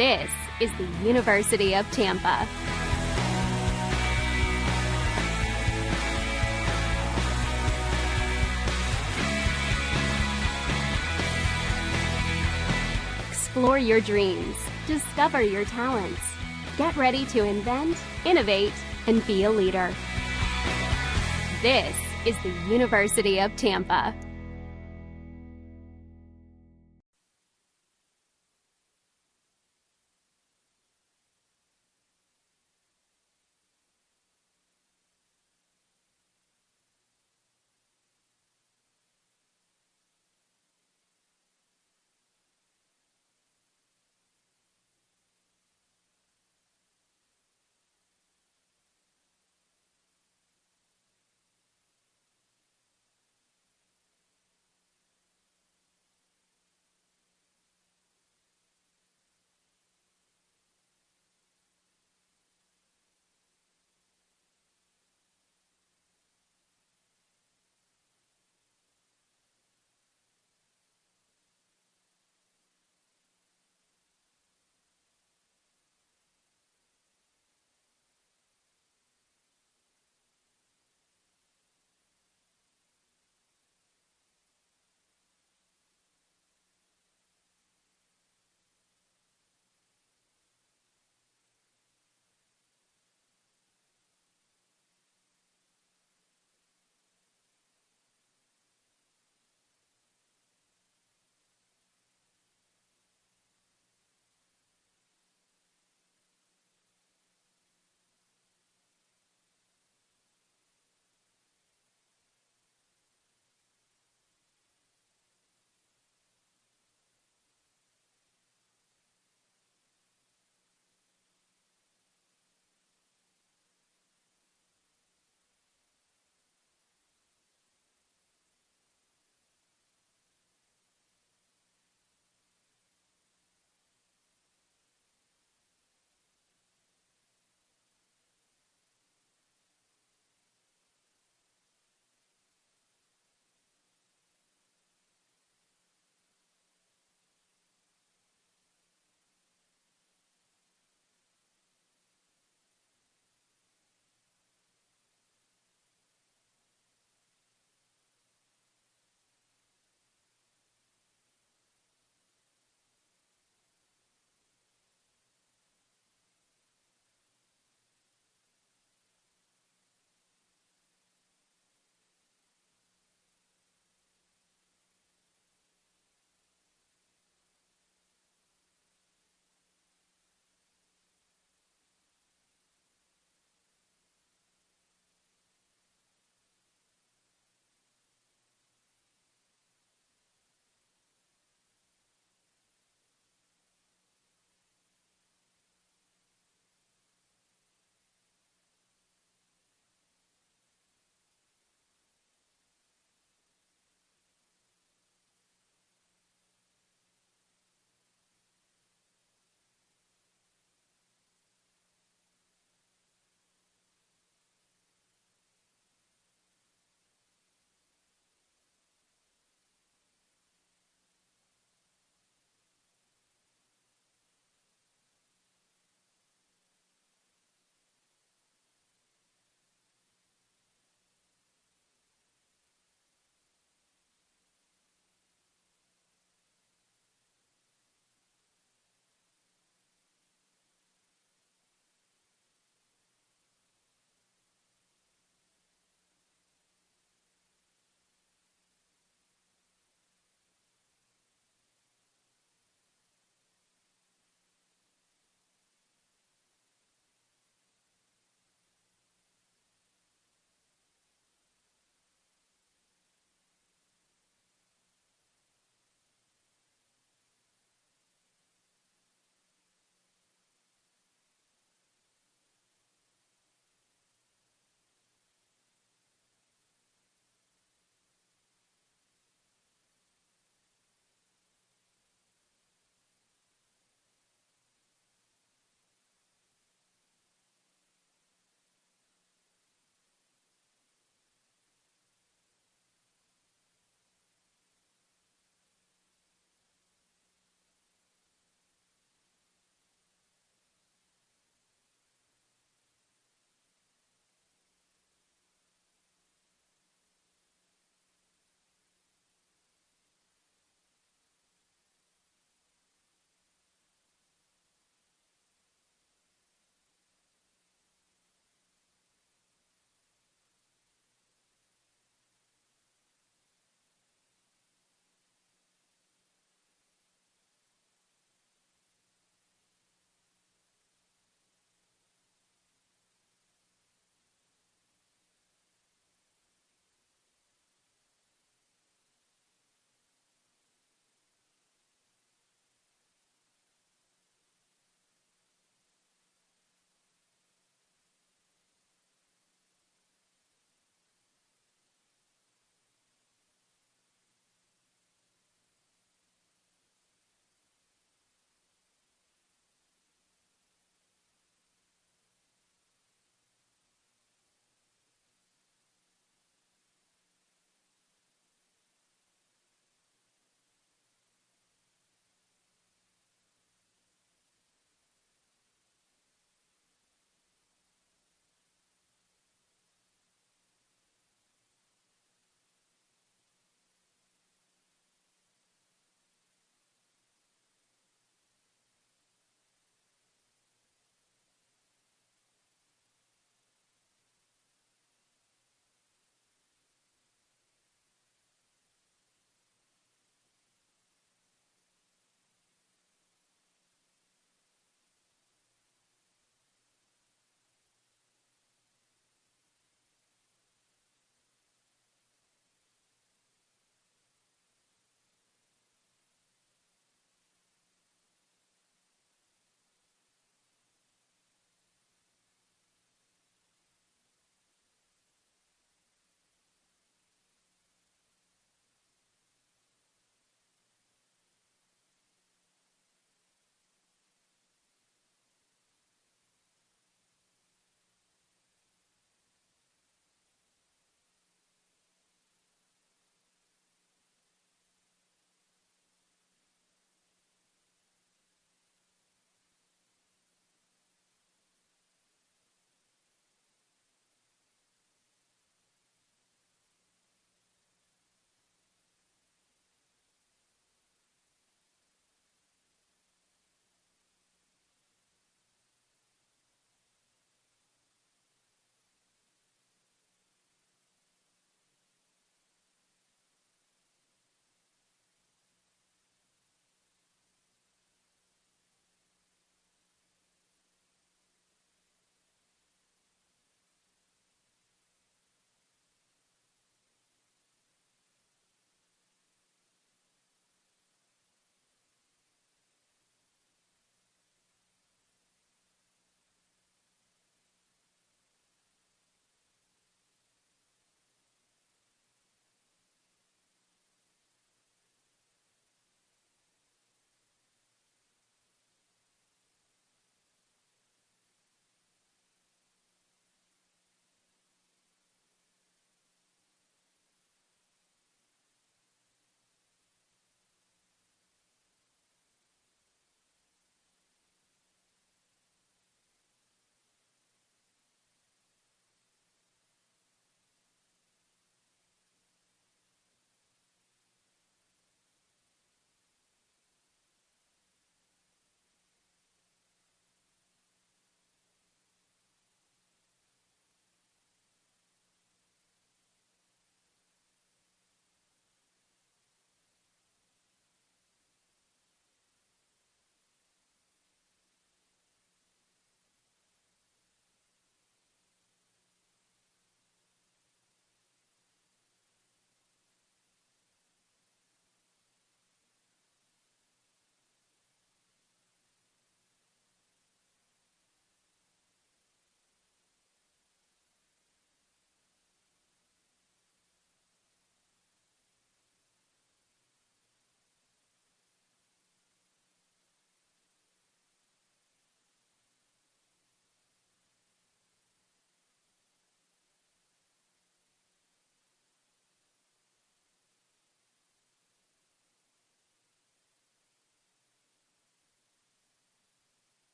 This is the University of Tampa. Explore your dreams. Discover your talents. Get ready to invent, innovate, and be a leader. This is the University of Tampa.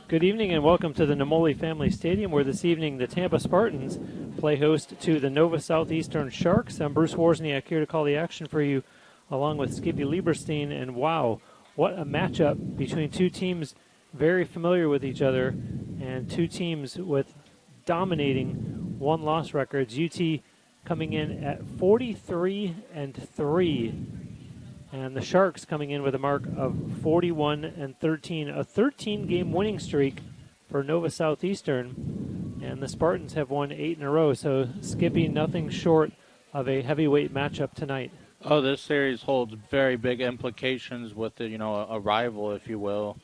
Good evening and welcome to the Namoli Family Stadium, where this evening the Tampa Spartans play host to the Nova Southeastern Sharks. I'm Bruce Wozniak here to call the action for you, along with Skippy Lieberstein. And wow, what a matchup between two teams very familiar with each other and two teams with dominating one-loss records. UT coming in at 43-3. And the Sharks coming in with a mark of 41-13, a 13-game winning streak for Nova Southeastern. And the Spartans have won 8 in a row, so Skippy, nothing short of a heavyweight matchup tonight. Oh, this series holds very big implications with the, a rival, if you will.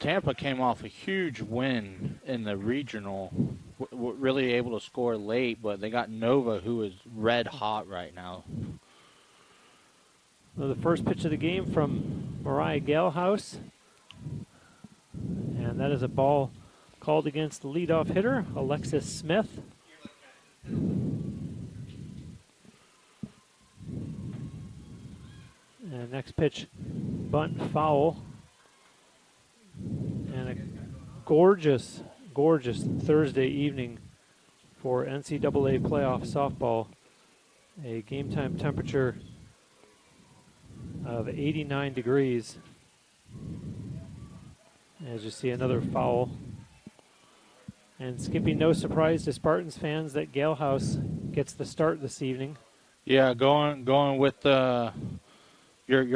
Tampa came off a huge win in the regional, really able to score late, but they got Nova, who is red hot right now. Well, the first pitch of the game from Mariah Galehouse. And that is a ball called against the leadoff hitter, Alexis Smith. And next pitch, bunt foul. And a gorgeous, gorgeous Thursday evening for NCAA playoff softball. A game time temperature of 89 degrees. As you see, another foul. And Skippy, no surprise to Spartans fans that Galehouse gets the start this evening. Yeah, going with your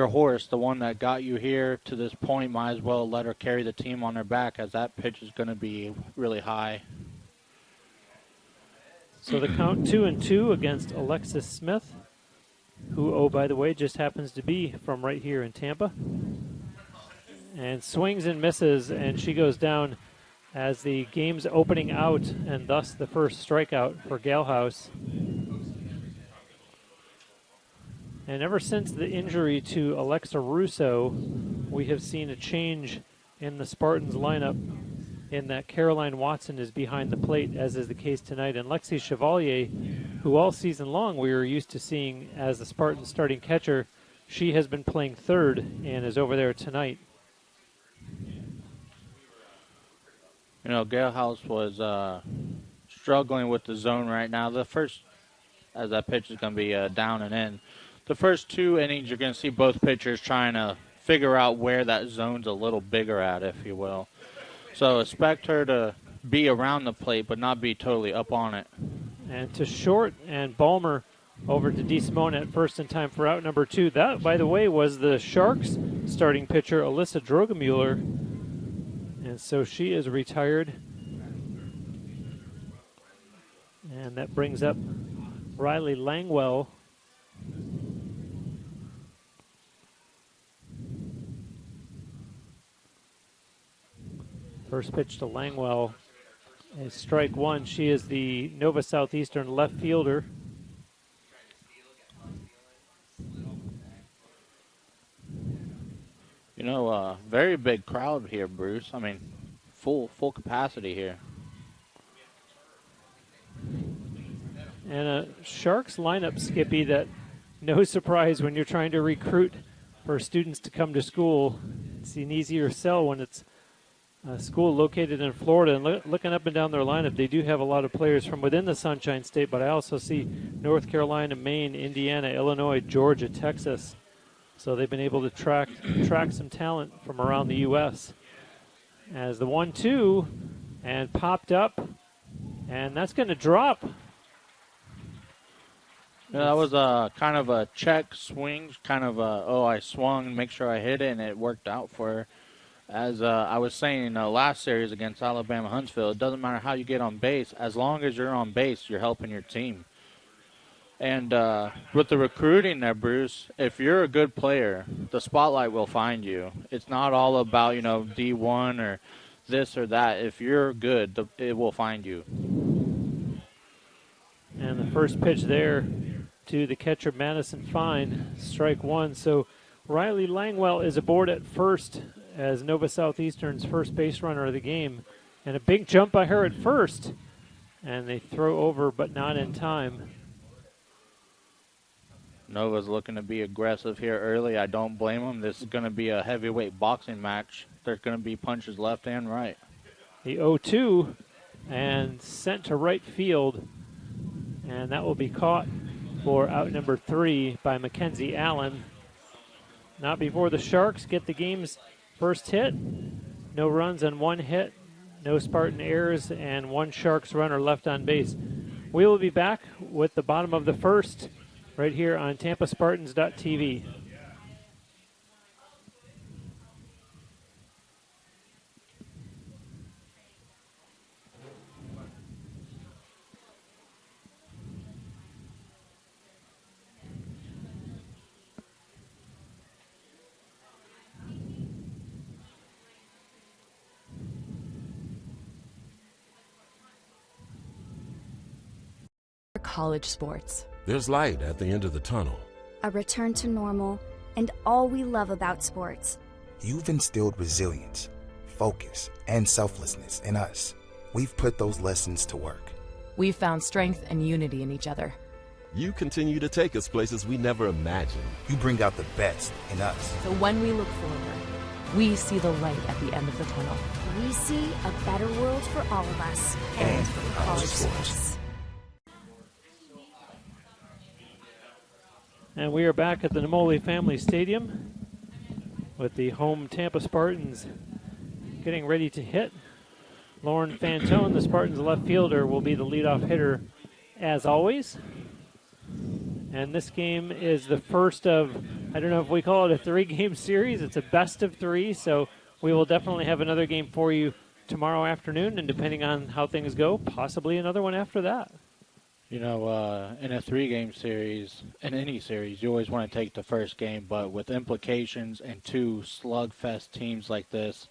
horse, the one that got you here to this point. Might as well let her carry the team on her back, as that pitch is going to be really high. So the count 2-2 against Alexis Smith, who, oh, by the way, just happens to be from right here in Tampa. And swings and misses, and she goes down as the game's opening out, and thus the first strikeout for Galehouse. And ever since the injury to Alexa Russo, we have seen a change in the Spartans lineup in that Caroline Watson is behind the plate, as is the case tonight. And Lexi Chevalier, who all season long we were used to seeing as the Spartans starting catcher, she has been playing third and is over there tonight. Galehouse was struggling with the zone right now. The first, as that pitch is going to be down and in, the first 2 innings you're going to see both pitchers trying to figure out where that zone's a little bigger at, if you will. So expect her to be around the plate, but not be totally up on it. And to short, and Ballmer over to DeSimone at first in time for out number 2. That, by the way, was the Sharks' starting pitcher, Alyssa Drogemuller. And so she is retired. And that brings up Riley Langwell. First pitch to Langwell is strike one. She is the Nova Southeastern left fielder. Very big crowd here, Bruce. I mean, full capacity here. And a Sharks lineup, Skippy, that no surprise when you're trying to recruit for students to come to school. It's an easier sell when it's a school located in Florida. And looking up and down their lineup, they do have a lot of players from within the Sunshine State, but I also see North Carolina, Maine, Indiana, Illinois, Georgia, Texas. So they've been able to track some talent from around the U.S. As the 1-2 and popped up, and that's going to drop. Yeah, that was kind of a check swing, kind of I swung, make sure I hit it, and it worked out for her. As I was saying in the last series against Alabama Huntsville, it doesn't matter how you get on base. As long as you're on base, you're helping your team. And with the recruiting there, Bruce, if you're a good player, the spotlight will find you. It's not all about, D1 or this or that. If you're good, it will find you. And the first pitch there to the catcher, Madison Fine, strike one. So Riley Langwell is aboard at first as Nova Southeastern's first base runner of the game. And a big jump by her at first. And they throw over, but not in time. Nova's looking to be aggressive here early. I don't blame him. This is going to be a heavyweight boxing match. There's going to be punches left and right. The 0-2 and sent to right field. And that will be caught for out number 3 by Mackenzie Allen. Not before the Sharks get the game's first hit. No runs on 1 hit, no Spartan errors, and 1 Sharks runner left on base. We will be back with the bottom of the first right here on TampaSpartans.tv. College sports. There's light at the end of the tunnel. A return to normal, and all we love about sports. You've instilled resilience, focus, and selflessness in us. We've put those lessons to work. We've found strength and unity in each other. You continue to take us places we never imagined. You bring out the best in us. So when we look forward, we see the light at the end of the tunnel. We see a better world for all of us and for college sports. And we are back at the Namoli Family Stadium with the home Tampa Spartans getting ready to hit. Lauren Fantone, the Spartans left fielder, will be the leadoff hitter as always. And this game is the first of, I don't know if we call it a 3-game series. It's a best of 3, so we will definitely have another game for you tomorrow afternoon, and depending on how things go, possibly another one after that. You know, in a 3-game series, in any series, you always want to take the first game, but with implications and 2 slugfest teams like this,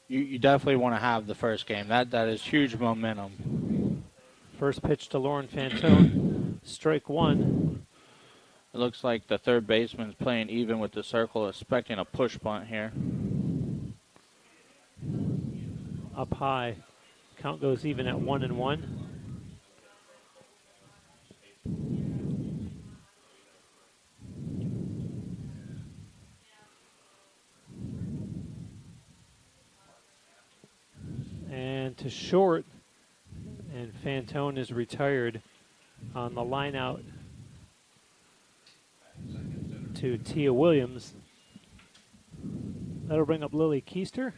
you definitely want to have the first game. That is huge momentum. First pitch to Lauren Fantone, strike 1. It looks like the third baseman's playing even with the circle, expecting a push bunt here. Up high, count goes even at 1-1. And to short, and Fantone is retired on the line out to Tia Williams. That'll bring up Lily Keister.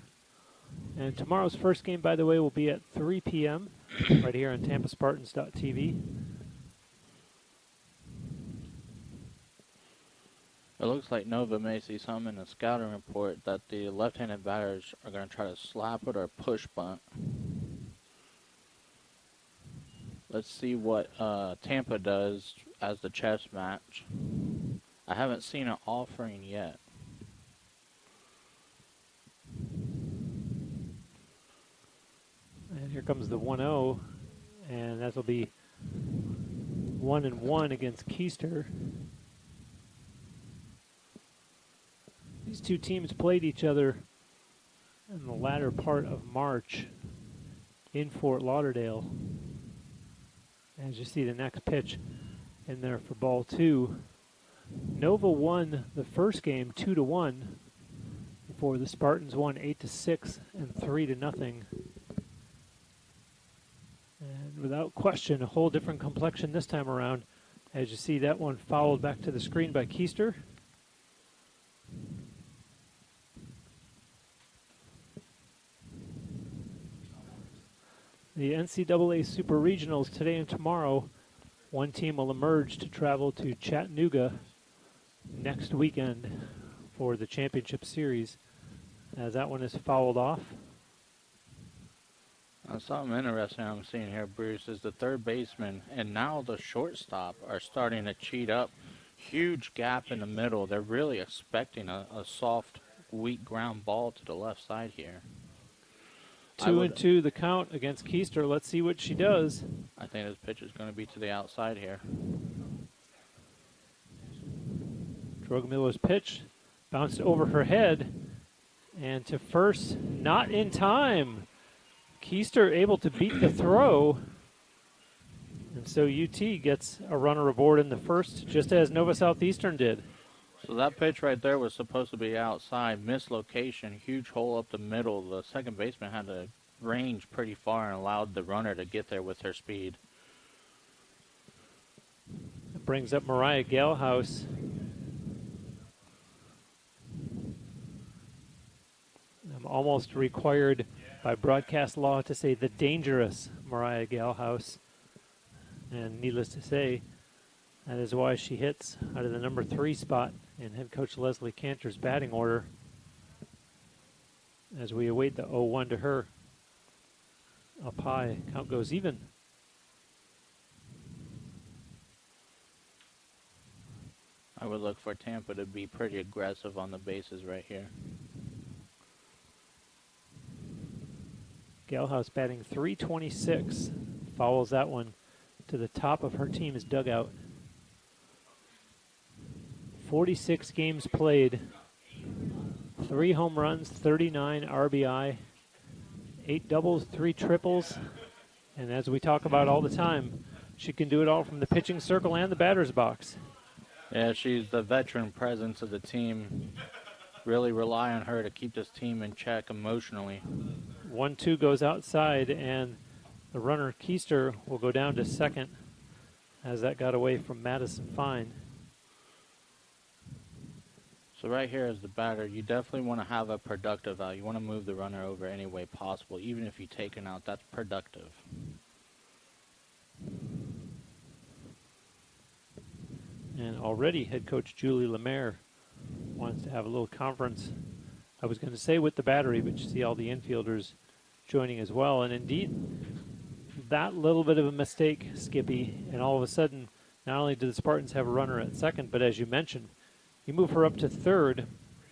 And tomorrow's first game, by the way, will be at 3 p.m. right here on TampaSpartans.tv. It looks like Nova may see something in the scouting report that the left-handed batters are going to try to slap it or push bunt. Let's see what Tampa does as the chess match. I haven't seen an offering yet. And here comes the 1-0, and that'll be 1-1 against Keister. These two teams played each other in the latter part of March in Fort Lauderdale. As you see the next pitch in there for ball 2. Nova won the first game 2-1 before the Spartans won 8-6 and 3-0. And without question, a whole different complexion this time around. As you see that one fouled back to the screen by Keister. The NCAA Super Regionals today and tomorrow. One team will emerge to travel to Chattanooga next weekend for the championship series, as that one is fouled off. Something interesting I'm seeing here, Bruce, is the third baseman and now the shortstop are starting to cheat up. Huge gap in the middle. They're really expecting a soft, weak ground ball to the left side here. 2-2 the count against Keister. Let's see what she does. I think this pitch is going to be to the outside here. Drogamillo's pitch bounced over her head and to first, not in time. Keister able to beat the throw. And so UT gets a runner aboard in the first, just as Nova Southeastern did. So that pitch right there was supposed to be outside, mislocation, huge hole up the middle. The second baseman had to range pretty far and allowed the runner to get there with her speed. It brings up Mariah Galehouse. I'm almost required by broadcast law to say the dangerous Mariah Galehouse. And needless to say, that is why she hits out of the number 3 spot in head coach Leslie Cantor's batting order as we await the 0-1 to her. Up high, count goes even. I would look for Tampa to be pretty aggressive on the bases right here. Galehouse batting .326, fouls that one to the top of her team's dugout. 46 games played, 3 home runs, 39 RBI, 8 doubles, 3 triples, and as we talk about all the time, she can do it all from the pitching circle and the batter's box. Yeah, she's the veteran presence of the team. Really rely on her to keep this team in check emotionally. 1-2 goes outside, and the runner Keister will go down to second as that got away from Madison Fine. So right here as the batter, you definitely want to have a productive out. You want to move the runner over any way possible. Even if you take an out, that's productive. And already head coach Julie Lemaire wants to have a little conference, I was going to say with the battery, but you see all the infielders joining as well. And indeed, that little bit of a mistake, Skippy, and all of a sudden, not only do the Spartans have a runner at second, but as you mentioned, you move her up to third,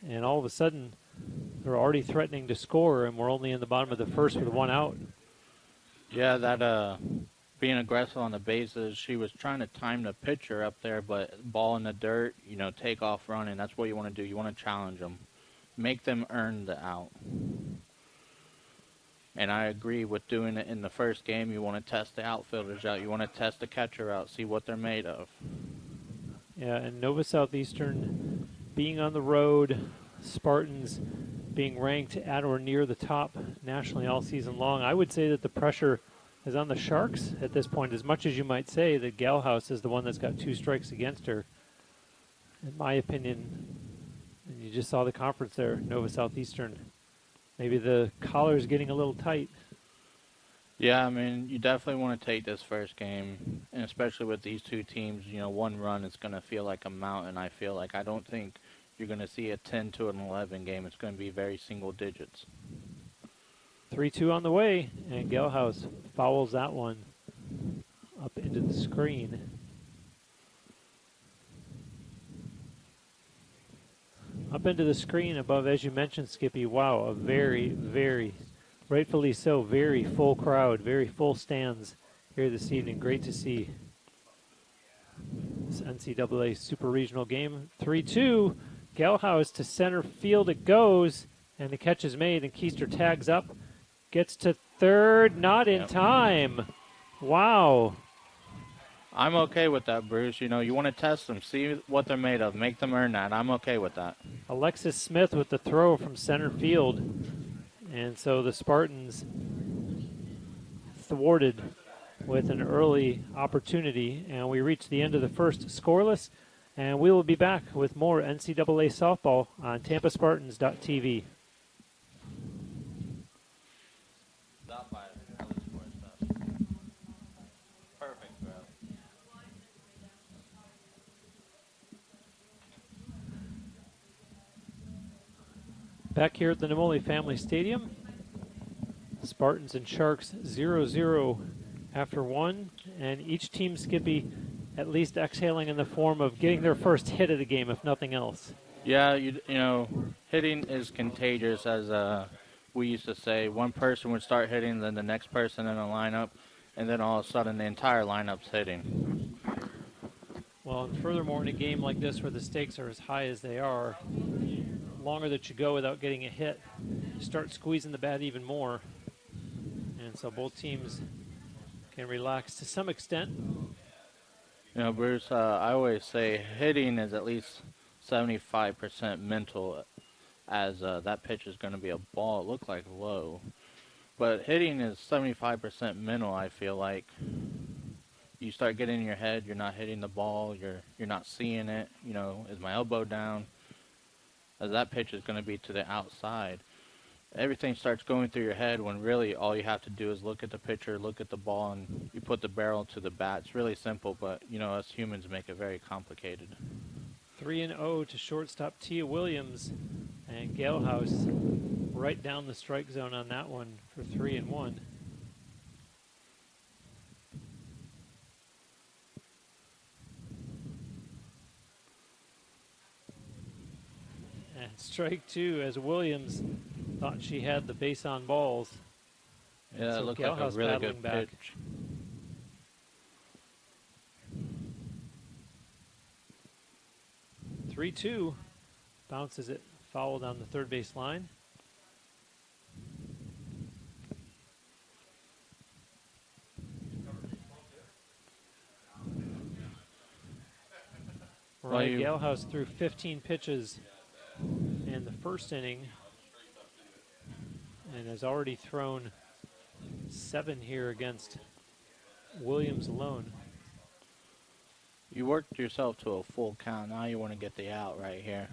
and all of a sudden, they're already threatening to score, and we're only in the bottom of the first with 1 out. Yeah, that being aggressive on the bases, she was trying to time the pitcher up there, but ball in the dirt, you know, take off running. That's what you want to do. You want to challenge them. Make them earn the out. And I agree with doing it in the first game. You want to test the outfielders out. You want to test the catcher out, see what they're made of. Yeah, and Nova Southeastern being on the road, Spartans being ranked at or near the top nationally all season long. I would say that the pressure is on the Sharks at this point, as much as you might say that Galehouse is the one that's got 2 strikes against her. In my opinion, and you just saw the conference there, Nova Southeastern. Maybe the collar's getting a little tight. Yeah, I mean, you definitely want to take this first game, and especially with these 2 teams, you know, 1 run is going to feel like a mountain, I feel like. I don't think you're going to see a 10 to an 11 game. It's going to be very single digits. 3-2 on the way, and Galehouse fouls that one up into the screen. Up into the screen above, as you mentioned, Skippy. Wow, a very, very, rightfully so, very full crowd, very full stands here this evening. Great to see this NCAA Super Regional game. 3-2, Galehouse to center field it goes, and the catch is made, and Keister tags up, gets to third, not in time. Wow. I'm okay with that, Bruce. You know, you want to test them, see what they're made of, make them earn that. I'm okay with that. Alexis Smith with the throw from center field. And so the Spartans thwarted with an early opportunity. And we reach the end of the first scoreless. And we will be back with more NCAA softball on TampaSpartans.tv. Back here at the Namoli Family Stadium, Spartans and Sharks 0-0 after 1, and each team, Skippy, at least exhaling in the form of getting their first hit of the game, if nothing else. Yeah, you know, hitting is contagious, as we used to say. One person would start hitting, then the next person in the lineup, and then all of a sudden the entire lineup's hitting. Well, and furthermore, in a game like this where the stakes are as high as they are, longer that you go without getting a hit, you start squeezing the bat even more. And so both teams can relax to some extent. You know, Bruce, I always say hitting is at least 75% mental, as that pitch is going to be a ball. It looked like low. But hitting is 75% mental, I feel like. You start getting in your head, you're not hitting the ball, you're not seeing it. You know, is my elbow down? As that pitch is going to be to the outside. Everything starts going through your head when really all you have to do is look at the pitcher, look at the ball, and you put the barrel to the bat. It's really simple, but, you know, us humans make it very complicated. 3-0 to shortstop Tia Williams, and Galehouse right down the strike zone on that one for 3-1. And strike two as Williams thought she had the base on balls. Yeah, so it looked like a really good back. pitch. Three-two, bounces it foul down the third base line. Mariah Galehouse threw 15 pitches in the first inning and has already thrown 7 here against Williams alone. You worked yourself to a full count. Now you want to get the out right here.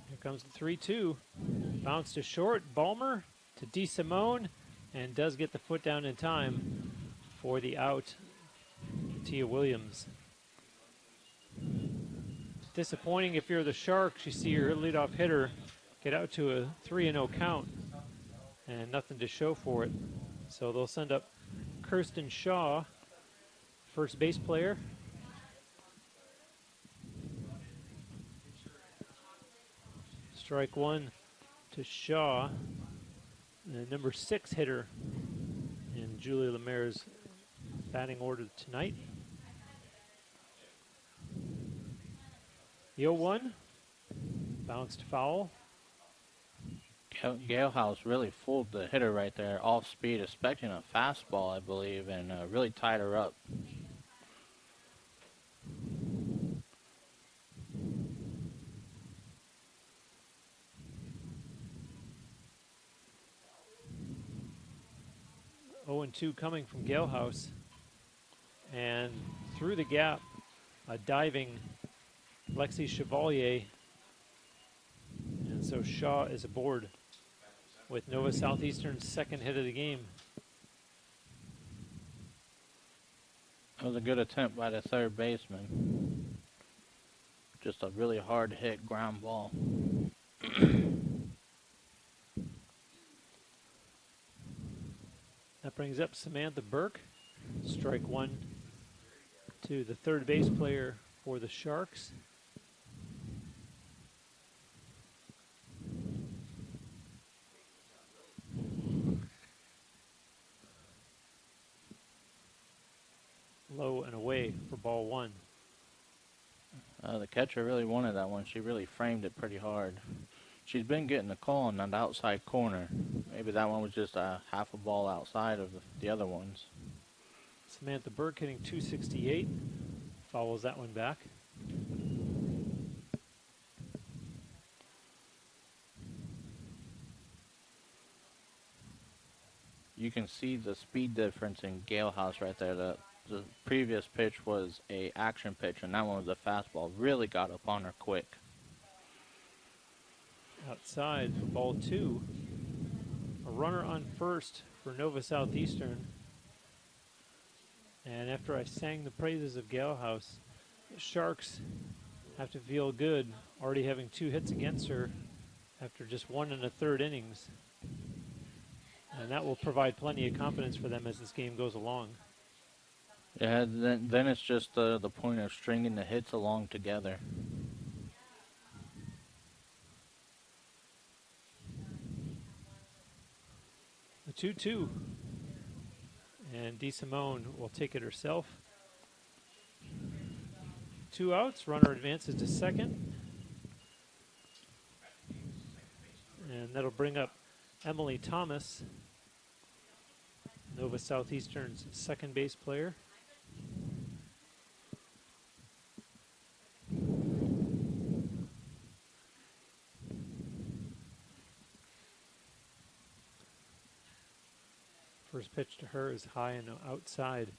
Here comes the 3-2. Bounce to short. Balmer to DeSimone, and does get the foot down in time for the out. Tia Williams. Disappointing if you're the Sharks. You see your leadoff hitter get out to a 3-0 count and nothing to show for it. So they'll send up Kirsten Shaw, first base player. Strike one to Shaw, the number 6 hitter in Julie Lemaire's batting order tonight. The 0-1, bounced foul. Galehouse really fooled the hitter right there, off speed, expecting a fastball, I believe, and really tied her up. Oh, 0-2 coming from Galehouse, and through the gap, a diving Lexi Chevalier, and so Shaw is aboard with Nova Southeastern's second hit of the game. That was a good attempt by the third baseman. Just a really hard hit ground ball. That brings up Samantha Burke. Strike one to the third base player for the Sharks. Low and away for ball one. The catcher really wanted that one. She really framed it pretty hard. She's been getting a call on that outside corner. Maybe that one was just a half a ball outside of the other ones. Samantha Burke hitting .268. Follows that one back. You can see the speed difference in Galehouse right there. The previous pitch was a action pitch, and that one was a fastball. Really got up on her quick. Outside for ball two. A runner on first for Nova Southeastern. And after I sang the praises of Galehouse, the Sharks have to feel good, already having 2 hits against her after just 1 1/3 innings. And that will provide plenty of confidence for them as this game goes along. Yeah, then it's just the point of stringing the hits along together. The 2-2. And DeSimone will take it herself. 2 outs, runner advances to second. And that'll bring up Emily Thomas. Nova Southeastern's second base player. First pitch to her is high and outside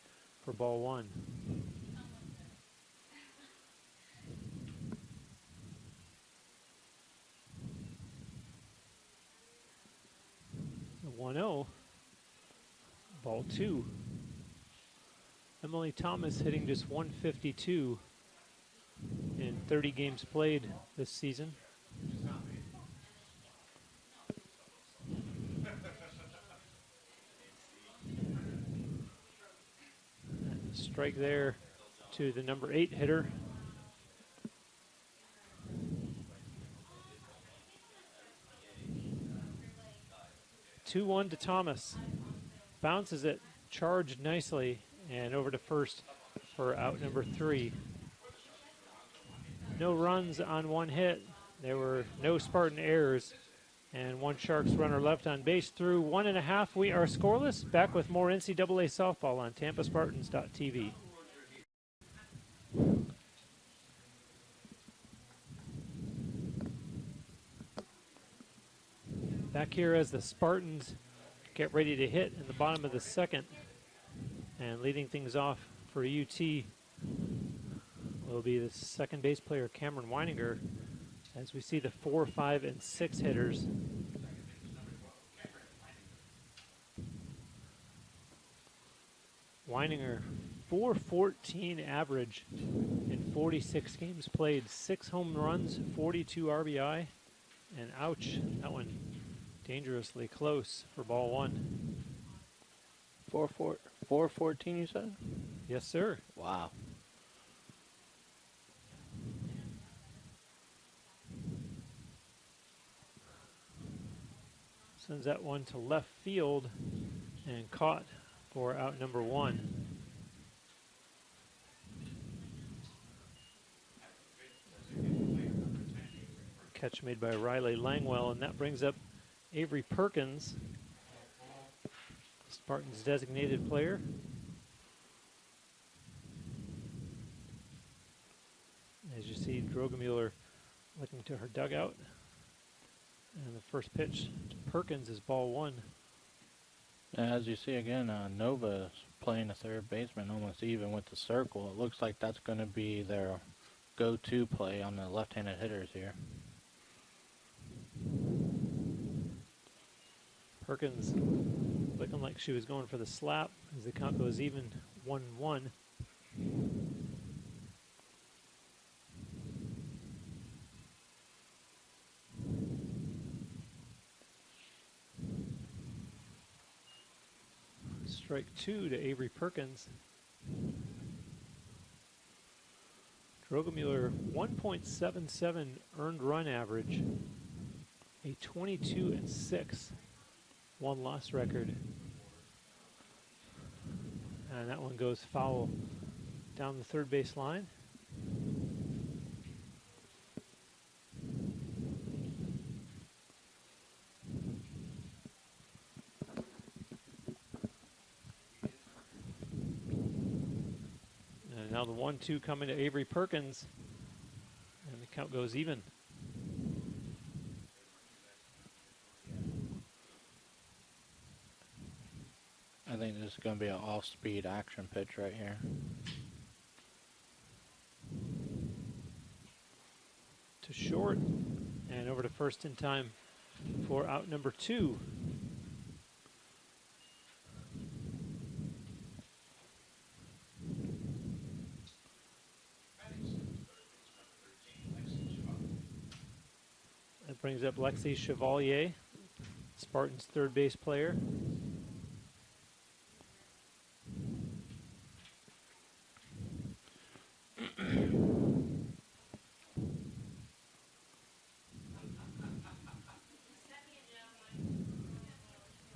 for ball one. The 1-0. Ball two. Emily Thomas hitting just 152 in 30 games played this season. And strike there to the number 8 hitter. Two-one to Thomas. Bounces it, charged nicely, and over to first for out number 3. No runs on one hit. There were no Spartan errors, and one Sharks runner left on base through 1.5. We are scoreless. Back with more NCAA softball on TampaSpartans.tv. Back here as the Spartans get ready to hit in the bottom of the second. And leading things off for UT will be the second base player, Cameron Weininger, as we see the 4, 5, and 6 hitters. Weininger, 414 average in 46 games played, 6 home runs, 42 RBI, and ouch, that one dangerously close for ball one. 414, you said? Yes, sir. Wow. Sends that one to left field and caught for out number 1. Catch made by Riley Langwell, and that brings up Avery Perkins, Spartans designated player. As you see, Drogemuller looking to her dugout. And the first pitch to Perkins is ball 1. As you see again, Nova is playing a third baseman almost even with the circle. It looks like that's going to be their go-to play on the left-handed hitters here. Perkins looking like she was going for the slap as the count goes even 1-1. Strike 2 to Avery Perkins. Drogemuller, 1.77 earned run average, a 22-6 one-loss record. And that one goes foul down the third base line. And now the 1-2 coming to Avery Perkins, and the count goes even. I think this is going to be an off-speed action pitch right here. To short, and over to first in time for out number 2. That brings up Lexi Chevalier, Spartans' third base player.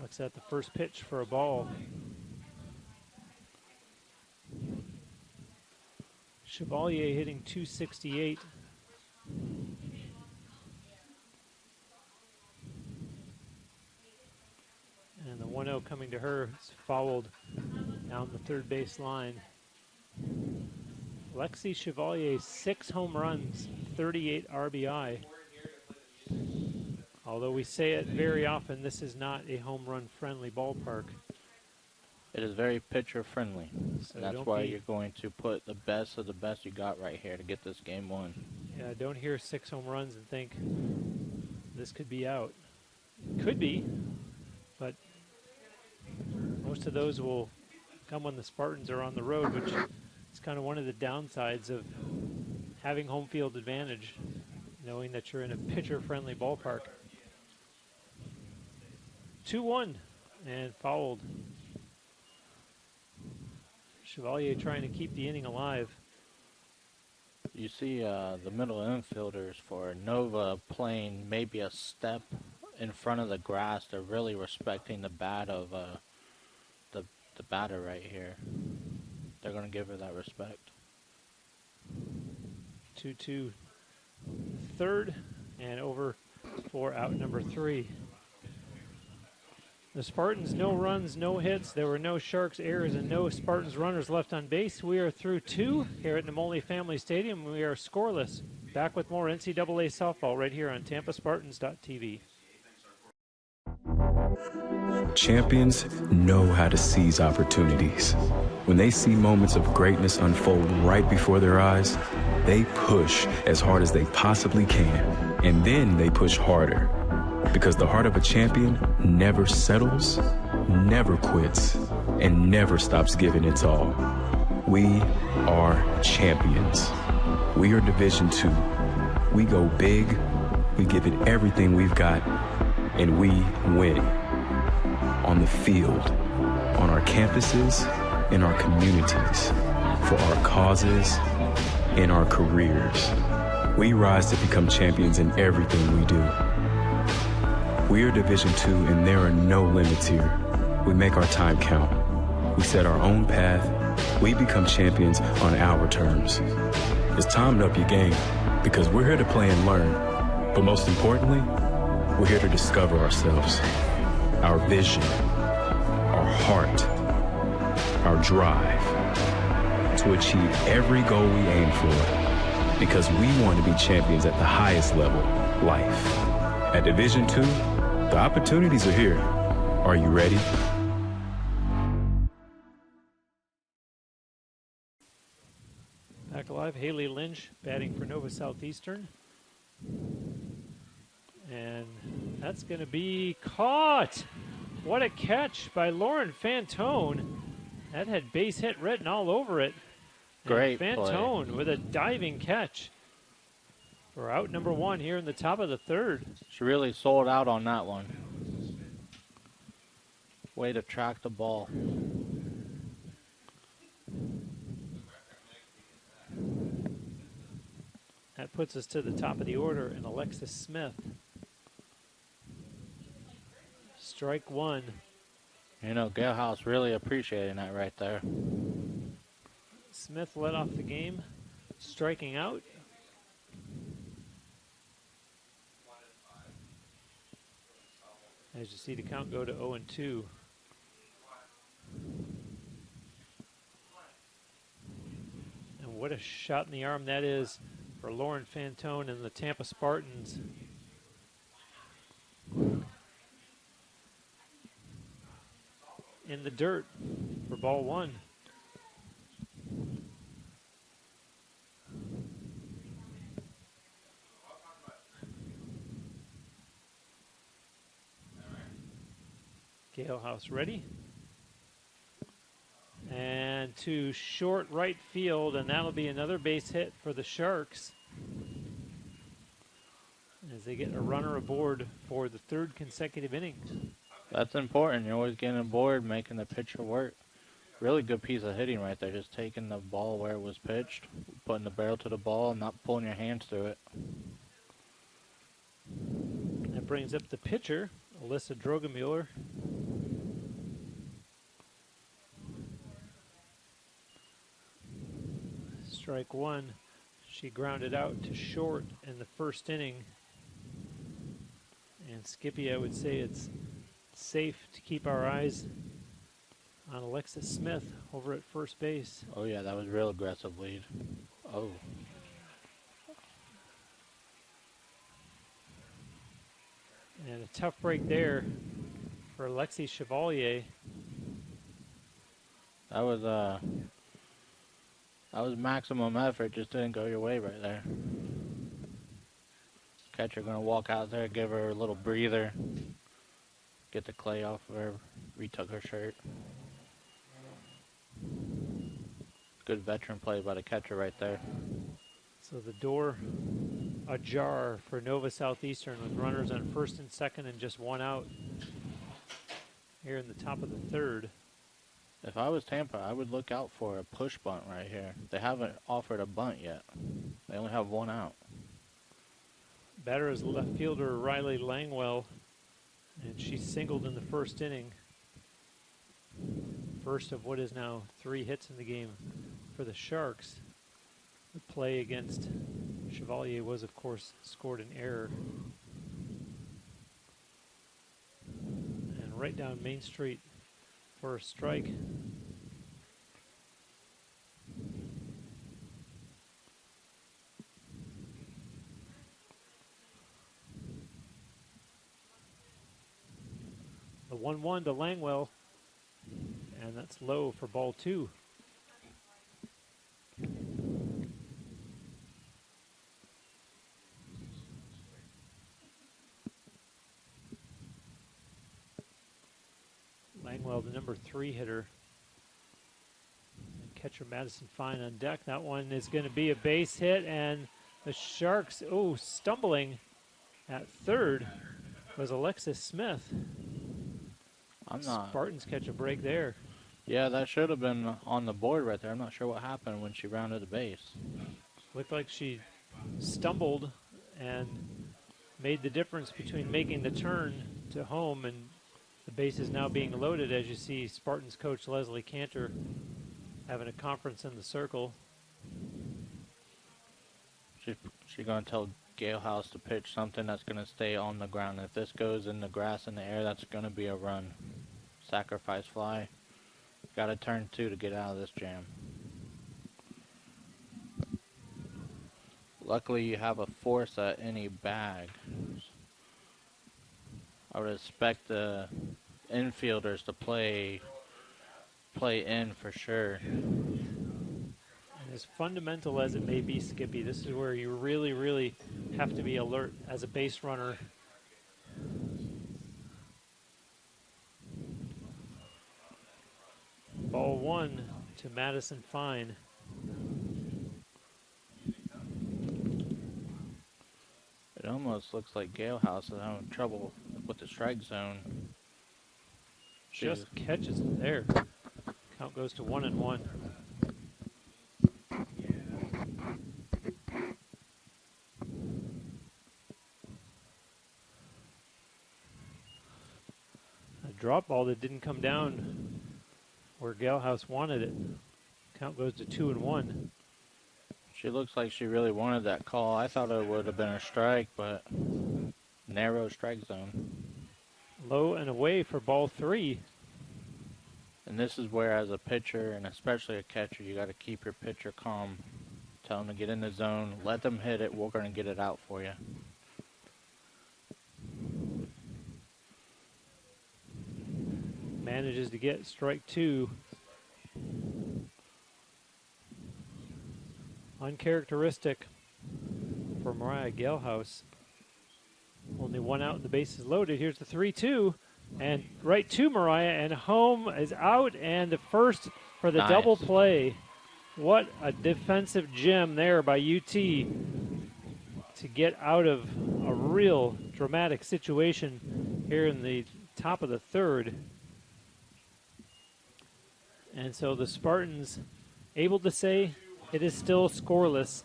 Looks at the first pitch for a ball. Chevalier hitting 268. And And the 1-0 coming to her is fouled down the third base line. Lexi Chevalier, 6 home runs, 38 RBI. Although we say it very often, this is not a home run friendly ballpark. It is very pitcher friendly. So that's why you're going to put the best of the best you got right here to get this game won. Yeah, don't hear 6 home runs and think this could be out. Could be, but most of those will come when the Spartans are on the road, which is kind of one of the downsides of having home field advantage, knowing that you're in a pitcher-friendly ballpark. 2-1 and fouled. Chevalier trying to keep the inning alive. You see the middle infielders for Nova playing maybe a step in front of the grass. They're really respecting the bat of the batter right here. They're going to give her that respect. 2-2 third and over for out number 3. The Spartans, no runs, no hits. There were no Sharks errors and no Spartans runners left on base. We are through 2 here at Namoli Family Stadium. We are scoreless. Back with more NCAA softball right here on TampaSpartans.tv. Champions know how to seize opportunities. When they see moments of greatness unfold right before their eyes, they push as hard as they possibly can. And then they push harder. Because the heart of a champion never settles, never quits, and never stops giving its all. We are champions. We are Division II. We go big, we give it everything we've got, and we win. On the field, on our campuses, in our communities, for our causes, in our careers. We rise to become champions in everything we do. We are Division II, and there are no limits here. We make our time count. We set our own path. We become champions on our terms. It's time to up your game, because we're here to play and learn. But most importantly, we're here to discover ourselves, our vision, our heart, our drive, to achieve every goal we aim for, because we want to be champions at the highest level, life. At Division II, the opportunities are here. Are you ready? Back alive, Haley Lynch batting for Nova Southeastern. And that's going to be caught. What a catch by Lauren Fantone. That had base hit written all over it. Great Fantone play with a diving catch for out number 1 here in the top of the third. She really sold out on that one. Way to track the ball. That puts us to the top of the order in Alexis Smith. Strike 1. You know, Gale House really appreciating that right there. Smith led off the game, striking out. As you see the count go to 0-2. And what a shot in the arm that is for Lauren Fantone and the Tampa Spartans. In the dirt for ball 1. Gale House ready. And to short right field, and that'll be another base hit for the Sharks as they get a runner aboard for the 3rd consecutive inning. That's important. You're always getting aboard, making the pitcher work. Really good piece of hitting right there. Just taking the ball where it was pitched, putting the barrel to the ball, and not pulling your hands through it. That brings up the pitcher, Alyssa Drogemuller. Strike 1. She grounded out to short in the 1st inning. And Skippy, I would say it's safe to keep our eyes on Alexis Smith over at first base. Oh, yeah, that was real aggressive lead. Oh. And a tough break there for Alexis Chevalier. That was maximum effort, just didn't go your way right there. Catcher gonna walk out there, give her a little breather, get the clay off of her, retook her shirt. Good veteran play by the catcher right there. So the door ajar for Nova Southeastern with runners on first and second and just one out here in the top of the third. If I was Tampa, I would look out for a push bunt right here. They haven't offered a bunt yet. They only have one out. Batter is left fielder Riley Langwell, and she singled in the first inning. First of what is now 3 hits in the game for the Sharks. The play against Chevalier was, of course, scored an error. And right down Main Street for a strike. The 1-1 to Langwell, and that's low for ball 2. Langwell, the number 3 hitter. And catcher Madison Fine on deck. That one is going to be a base hit, and the Sharks, at third was Alexis Smith. Spartans catch a break there. Yeah, that should have been on the board right there. I'm not sure what happened when she rounded the base. Looked like she stumbled and made the difference between making the turn to home and the base is now being loaded, as you see Spartans coach Leslie Cantor having a conference in the circle. She's going to tell Galehouse to pitch something that's going to stay on the ground. If this goes in the grass in the air, that's going to be a run. Sacrifice fly. Got to turn 2 to get out of this jam. Luckily, you have a force at any bag. I would expect the infielders to play in for sure. And as fundamental as it may be, Skippy, this is where you really, really have to be alert as a base runner. Ball 1 to Madison Fine. It almost looks like Galehouse is having trouble with the strike zone. Just catches it there. Count goes to 1-1. A drop ball that didn't come down where Galehouse wanted it. Count goes to 2-1. She looks like she really wanted that call. I thought it would have been a strike, but narrow strike zone. Low and away for ball 3. And this is where, as a pitcher, and especially a catcher, you got to keep your pitcher calm. Tell them to get in the zone. Let them hit it. We're going to get it out for you. Manages to get strike 2. Uncharacteristic for Mariah Galehouse. Only one out and the base is loaded. Here's the 3-2. And right to Mariah, and home is out, and the first for the double play. What a defensive gem there by UT to get out of a real dramatic situation here in the top of the third. And so the Spartans able to say it is still scoreless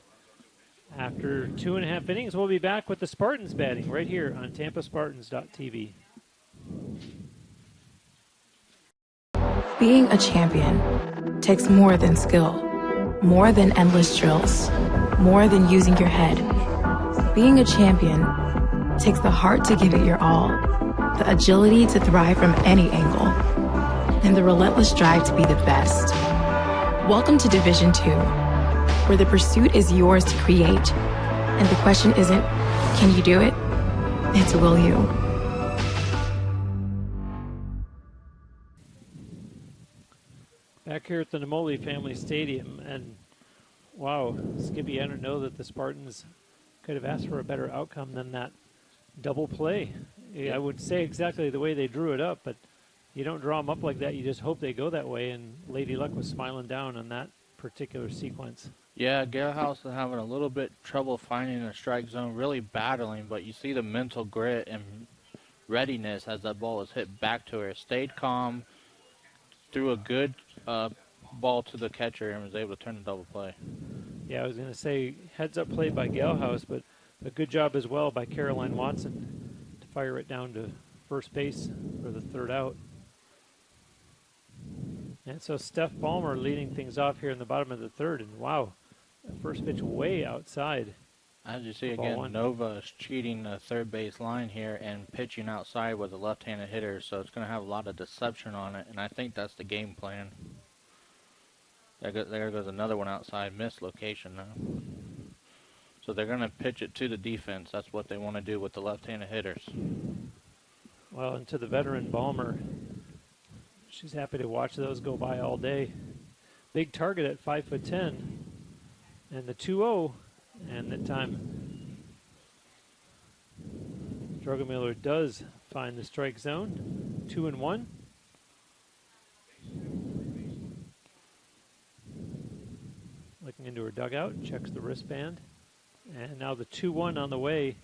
after 2.5 innings. We'll be back with the Spartans batting right here on TampaSpartans.tv. Being a champion takes more than skill, more than endless drills, more than using your head. Being a champion takes the heart to give it your all the agility to thrive from any angle, and the relentless drive to be the best. Welcome to Division 2, where the pursuit is yours to create, and the question isn't, can you do it? It's, will you? Back here at the Namoli Family Stadium, and wow, Skippy, I don't know that the Spartans could have asked for a better outcome than that double play. I would say exactly the way they drew it up, but you don't draw them up like that. You just hope they go that way, and Lady Luck was smiling down on that particular sequence. Yeah, Galehouse is having a little bit trouble finding a strike zone, really battling, but you see the mental grit and readiness as that ball is hit back to her. Stayed calm, threw a good ball to the catcher, and was able to turn the double play. Yeah, I was going to say heads-up play by Galehouse, but a good job as well by Caroline Watson to fire it down to first base for the third out. And so Steph Ballmer leading things off here in the bottom of the third, and wow, first pitch way outside. As you see again, Nova is cheating the third base line here and pitching outside with a left-handed hitter, so it's going to have a lot of deception on it, and I think that's the game plan. There goes another one outside, missed location now. So they're going to pitch it to the defense. That's what they want to do with the left-handed hitters. Well, and to the veteran Ballmer, she's happy to watch those go by all day. Big target at 5'10", and the 2-0, and that time Drogemiller does find the strike zone. 2-1. Looking into her dugout, checks the wristband. And now the 2-1 on the way.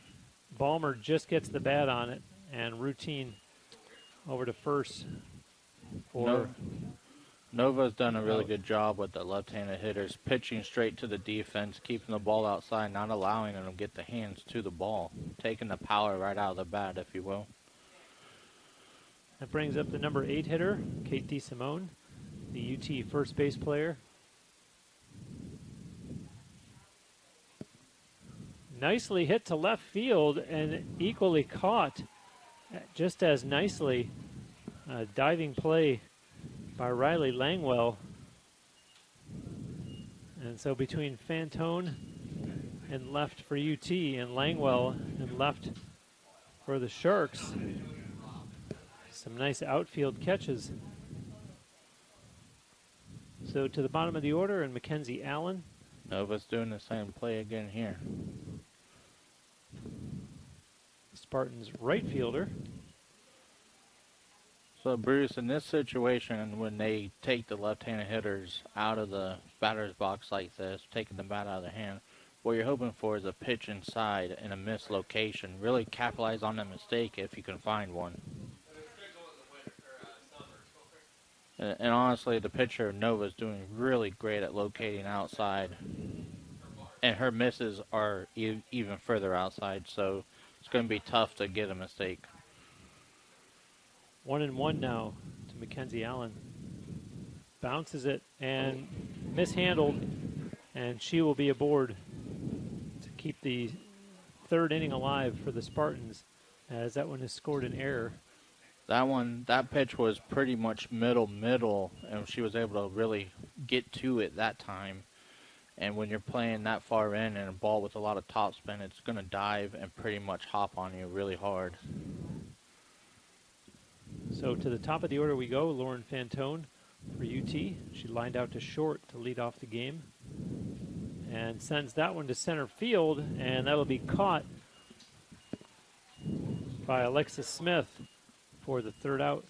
Ballmer just gets the bat on it, and routine over to first for... Nova's done a really good job with the left-handed hitters, pitching straight to the defense, keeping the ball outside, not allowing them to get the hands to the ball, taking the power right out of the bat, if you will. That brings up the number 8 hitter, Kate DeSimone, the UT first base player. Nicely hit to left field and equally caught just as nicely. A diving play by Riley Langwell. And so between Fantone and left for UT and Langwell and left for the Sharks, some nice outfield catches. So to the bottom of the order, and Mackenzie Allen. Nova's doing the same play again here. Spartans right fielder. So, Bruce, in this situation, when they take the left-handed hitters out of the batter's box like this, taking the bat out of their hand, what you're hoping for is a pitch inside in a missed location. Really capitalize on that mistake if you can find one. And honestly, the pitcher, Nova, is doing really great at locating outside. And her misses are even further outside, so it's going to be tough to get a mistake. 1-1 now to Mackenzie Allen. Bounces it and mishandled, and she will be aboard to keep the third inning alive for the Spartans, as that one has scored an error. That pitch was pretty much middle, and she was able to really get to it that time. And when you're playing that far in and a ball with a lot of topspin, it's going to dive and pretty much hop on you really hard. So to the top of the order we go. Lauren Fantone for UT. She lined out to short to lead off the game. And sends that one to center field, and that'll be caught by Alexis Smith for the third out.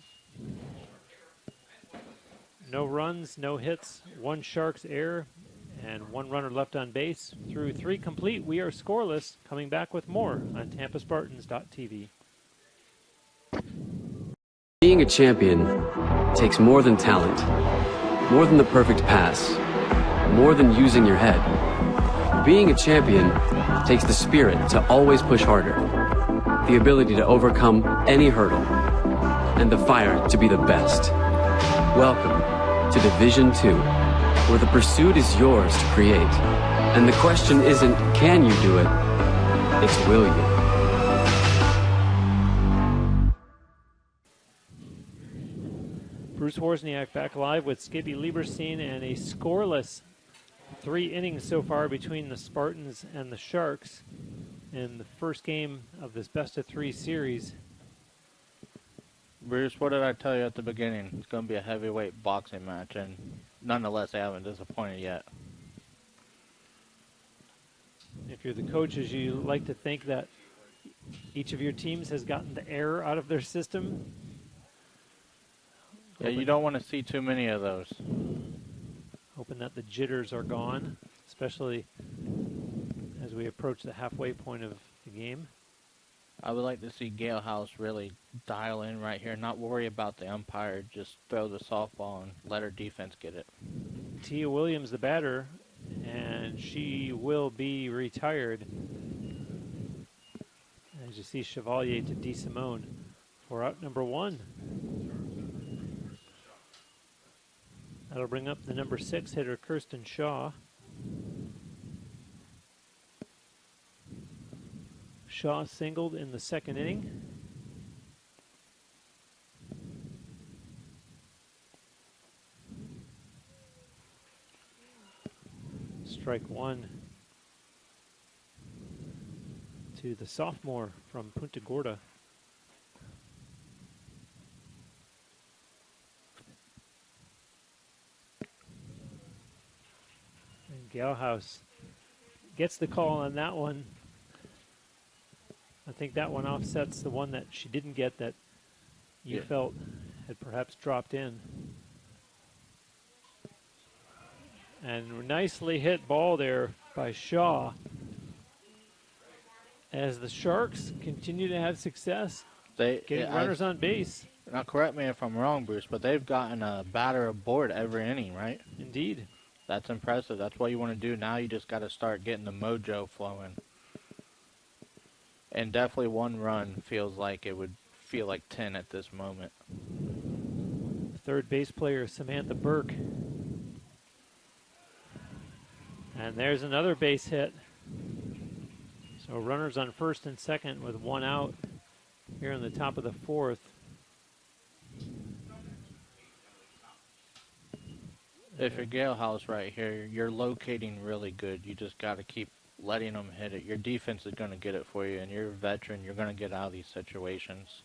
No runs, no hits, one Sharks error, and one runner left on base. Through 3 complete, we are scoreless. Coming back with more on TampaSpartans.tv. Being a champion takes more than talent, more than the perfect pass, more than using your head. Being a champion takes the spirit to always push harder, the ability to overcome any hurdle, and the fire to be the best. Welcome to Division 2, where the pursuit is yours to create. And the question isn't, can you do it? It's, will you? Bruce Wozniak back live with Skippy Lieberstein, and a scoreless 3 innings so far between the Spartans and the Sharks in the first game of this best-of-3 series. Bruce, what did I tell you at the beginning? It's going to be a heavyweight boxing match, and nonetheless, they haven't disappointed yet. If you're the coaches, you like to think that each of your teams has gotten the air out of their system. Yeah, you don't want to see too many of those. Hoping that the jitters are gone, especially as we approach the halfway point of the game. I would like to see Gale House really dial in right here, not worry about the umpire, just throw the softball and let her defense get it. Tia Williams, the batter, and she will be retired. As you see, Chevalier to DeSimone for out number 1. That'll bring up the number 6 hitter, Kirsten Shaw. Shaw singled in the second inning. Strike 1 to the sophomore from Punta Gorda. And Galhouse gets the call on that one. I think that one offsets the one that she didn't get that you felt had perhaps dropped in. And nicely hit ball there by Shaw. As the Sharks continue to have success getting runners on base. Now, correct me if I'm wrong, Bruce, but they've gotten a batter aboard every inning, right? Indeed. That's impressive. That's what you want to do. Now you just got to start getting the mojo flowing. And definitely 1 run feels like it would feel like 10 at this moment. Third base player, Samantha Burke. And there's another base hit. So runners on first and second with 1 out here in the top of the 4th. If you're Gale House right here, you're locating really good. You just got to keep letting them hit it. Your defense is going to get it for you, and you're a veteran. You're going to get out of these situations.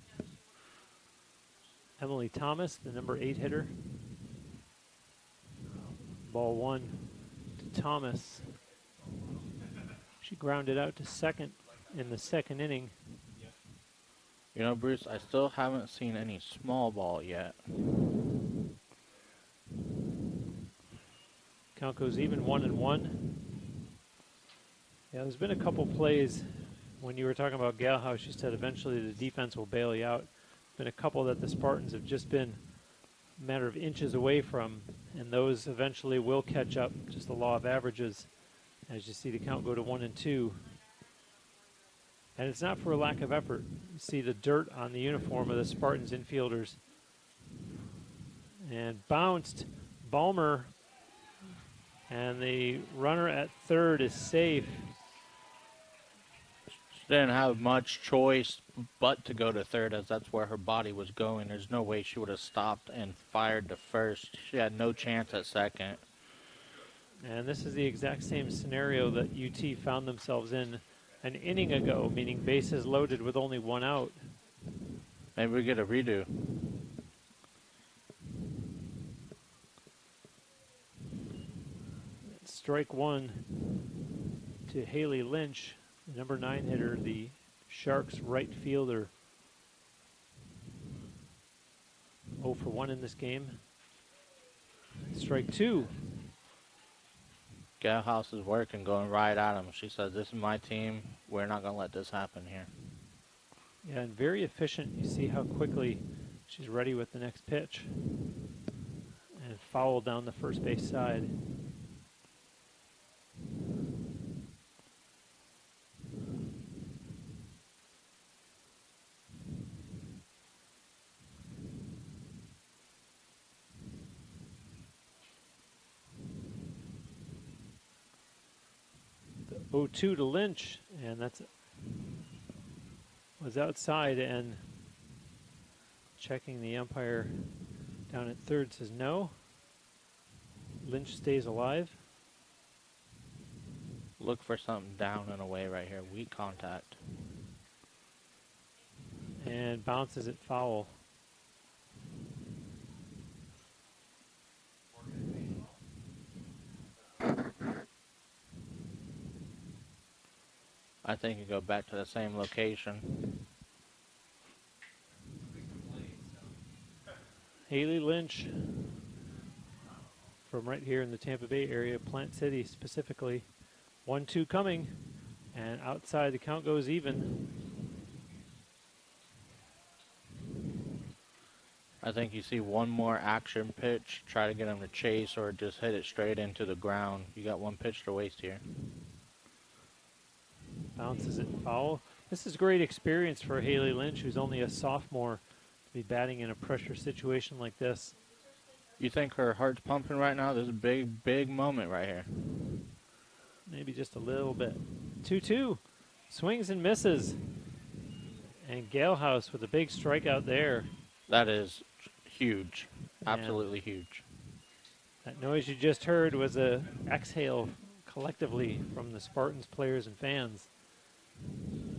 Emily Thomas, the number 8 hitter. Ball 1 to Thomas. She grounded out to second in the second inning. You know, Bruce, I still haven't seen any small ball yet. Count goes even 1-1. Yeah, there's been a couple plays when you were talking about Galhouse. You said eventually the defense will bail you out. Been a couple that the Spartans have just been a matter of inches away from, and those eventually will catch up. Just the law of averages. As you see the count go to 1-2. And it's not for a lack of effort. You see the dirt on the uniform of the Spartans infielders. And bounced Balmer. And the runner at third is safe. She didn't have much choice but to go to third, as that's where her body was going. There's no way she would have stopped and fired to first. She had no chance at second. And this is the exact same scenario that UT found themselves in an inning ago, meaning bases loaded with only 1 out. Maybe we get a redo. Strike 1 to Haley Lynch, the number 9 hitter, the Sharks right fielder. 0 for 1 in this game. Strike 2. Galhouse is working, going right at him. She says, this is my team. We're not going to let this happen here. Yeah, and very efficient. You see how quickly she's ready with the next pitch. And foul down the first base side. The 0-2 to Lynch, and that's was outside, and checking the umpire Down at third says no. Lynch stays alive. Look for something down and away right here. Weak contact. And bounces it foul. I think you go back to the same location. Haley Lynch from right here in the Tampa Bay area, Plant City specifically. 1-2 coming, and outside the count goes even. I think you see one more action pitch, try to get him to chase or just hit it straight into the ground. You got one pitch to waste here. Bounces it foul. This is great experience for Haley Lynch, who's only a sophomore, to be batting in a pressure situation like this. You think her heart's pumping right now? This is a big, big moment right here. Maybe just a little bit. 2-2. Swings and misses. And Galehouse with a big strikeout there. That is huge. Absolutely huge. That noise you just heard was a exhale collectively from the Spartans players and fans.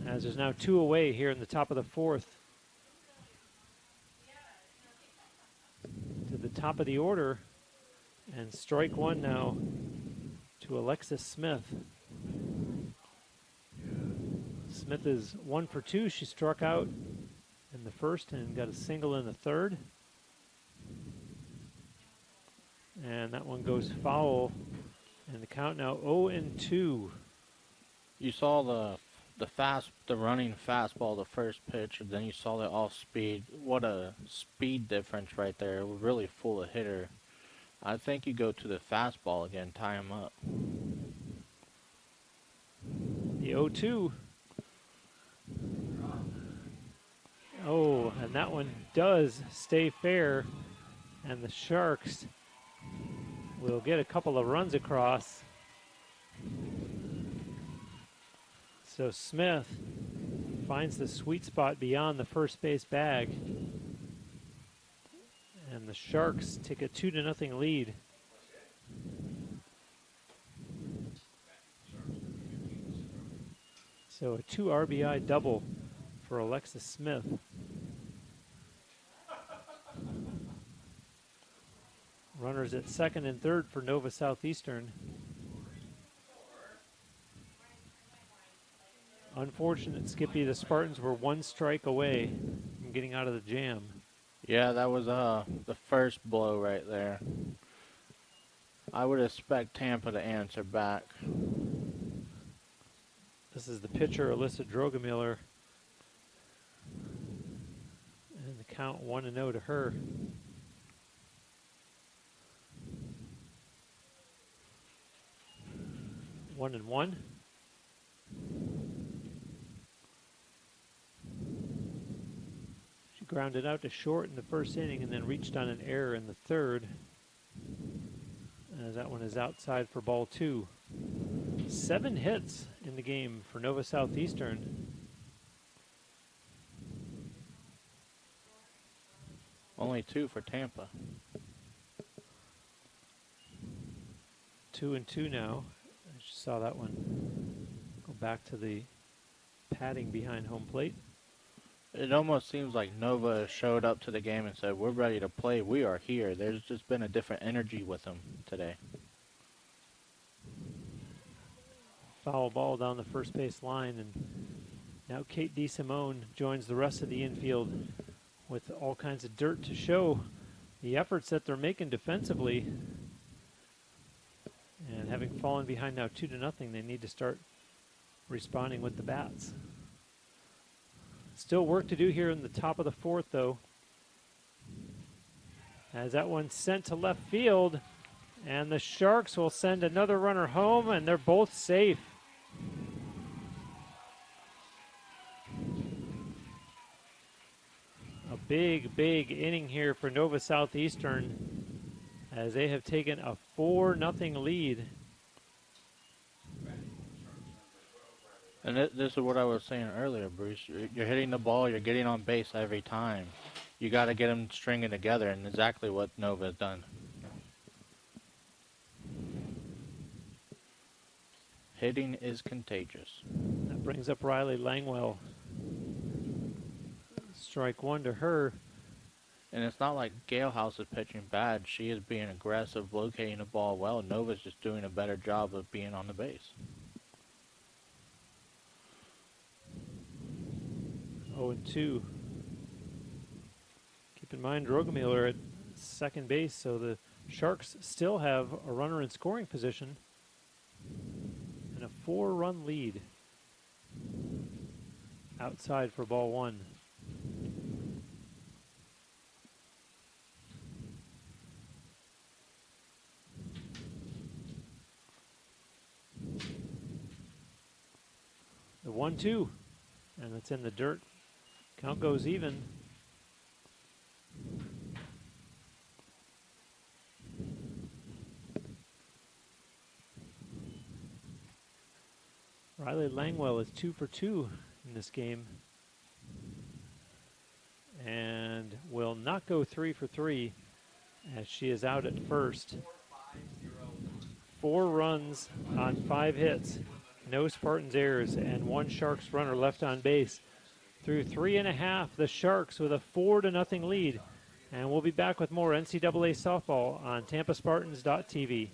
As there's now 2 away here in the top of the 4th. To the top of the order. And strike one now to Alexis Smith. Smith is 1 for 2. She struck out in the first and got a single in the third. And that one goes foul. And the count now 0-2. You saw the running fastball, the first pitch, and then you saw the off speed. What a speed difference right there. Really full of hitter. I think you go to the fastball again, tie him up. The 0-2. Oh, and that one does stay fair. And the Sharks will get a couple of runs across. So Smith finds the sweet spot beyond the first base bag. And the Sharks take a 2-0 lead. So a 2 RBI double for Alexis Smith. Runners at second and third for Nova Southeastern. Unfortunate, Skippy, the Spartans were 1 strike away from getting out of the jam. Yeah, that was the first blow right there. I would expect Tampa to answer back. This is the pitcher, Alyssa Drogemiller. And the count 1-0 to her. One and one. She grounded out to short in the first inning and then reached on an error in the third. As that one is outside for ball 2. 7 hits in the game for Nova Southeastern. Only 2 for Tampa. 2-2 now. I just saw that one go back to the padding behind home plate. It almost seems like Nova showed up to the game and said, we're ready to play. We are here. There's just been a different energy with them today. Foul ball down the first base line, and now Kate DeSimone joins the rest of the infield with all kinds of dirt to show the efforts that they're making defensively. And having fallen behind now 2-0, they need to start responding with the bats. Still work to do here in the top of the 4th, though. As that one's sent to left field, and the Sharks will send another runner home, and they're both safe. A big, big inning here for Nova Southeastern, as they have taken a 4-0 lead. And this is what I was saying earlier, Bruce. You're hitting the ball, you're getting on base every time. You got to get them stringing together, and exactly what Nova has done. Hitting is contagious. That brings up Riley Langwell. Strike one to her. And it's not like Gale House is pitching bad. She is being aggressive, locating the ball well. Nova's just doing a better job of being on the base. 0-2. Keep in mind, Drogemiller at second base, so the Sharks still have a runner in scoring position and a 4-run lead outside for ball one. The 1-2, and it's in the dirt. Count goes even. Riley Langwell is 2 for 2 in this game and will not go 3 for 3 as she is out at first. 4 runs on 5 hits. No Spartans errors and 1 Sharks runner left on base. Through 3.5, the Sharks with a 4-0 lead. And we'll be back with more NCAA softball on TampaSpartans.tv.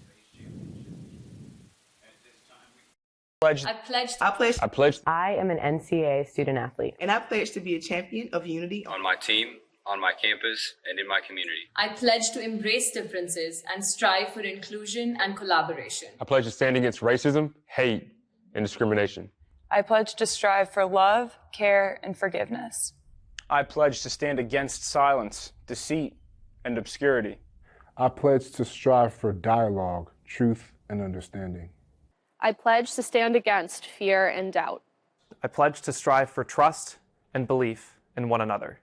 I am an NCAA student athlete. And I pledge to be a champion of unity on my team, on my campus, and in my community. I pledge to embrace differences and strive for inclusion and collaboration. I pledge to stand against racism, hate, and discrimination. I pledge to strive for love, care, and forgiveness. I pledge to stand against silence, deceit, and obscurity. I pledge to strive for dialogue, truth, and understanding. I pledge to stand against fear and doubt. I pledge to strive for trust and belief in one another.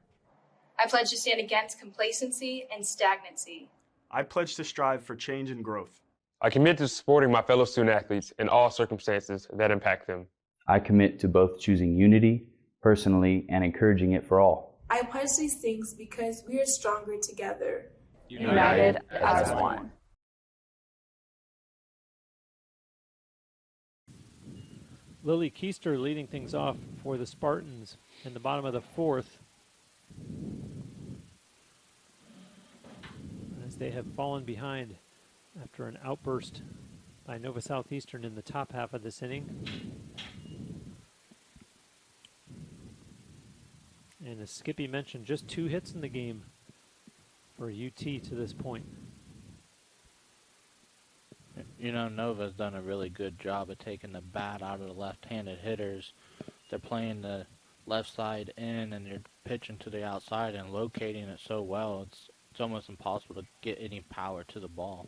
I pledge to stand against complacency and stagnancy. I pledge to strive for change and growth. I commit to supporting my fellow student athletes in all circumstances that impact them. I commit to both choosing unity personally and encouraging it for all. I pledge these things because we are stronger together. United as one. Lily Keister leading things off for the Spartans in the bottom of the 4th, as they have fallen behind after an outburst by Nova Southeastern in the top half of this inning. And as Skippy mentioned, just 2 hits in the game for UT to this point. You know, Nova's done a really good job of taking the bat out of the left-handed hitters. They're playing the left side in, and they're pitching to the outside and locating it so well. It's almost impossible to get any power to the ball.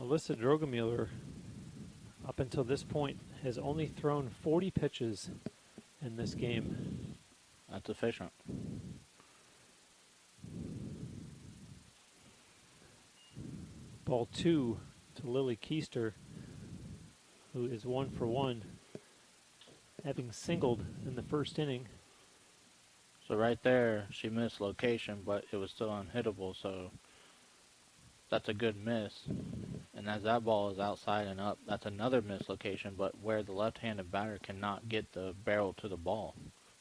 Alyssa Drogemiller, up until this point, has only thrown 40 pitches in this game. That's efficient. Ball 2 to Lily Keister, who is 1 for 1, having singled in the first inning. So right there, she missed location, but it was still unhittable, so that's a good miss. And as that ball is outside and up, that's another missed location, but where the left-handed batter cannot get the barrel to the ball.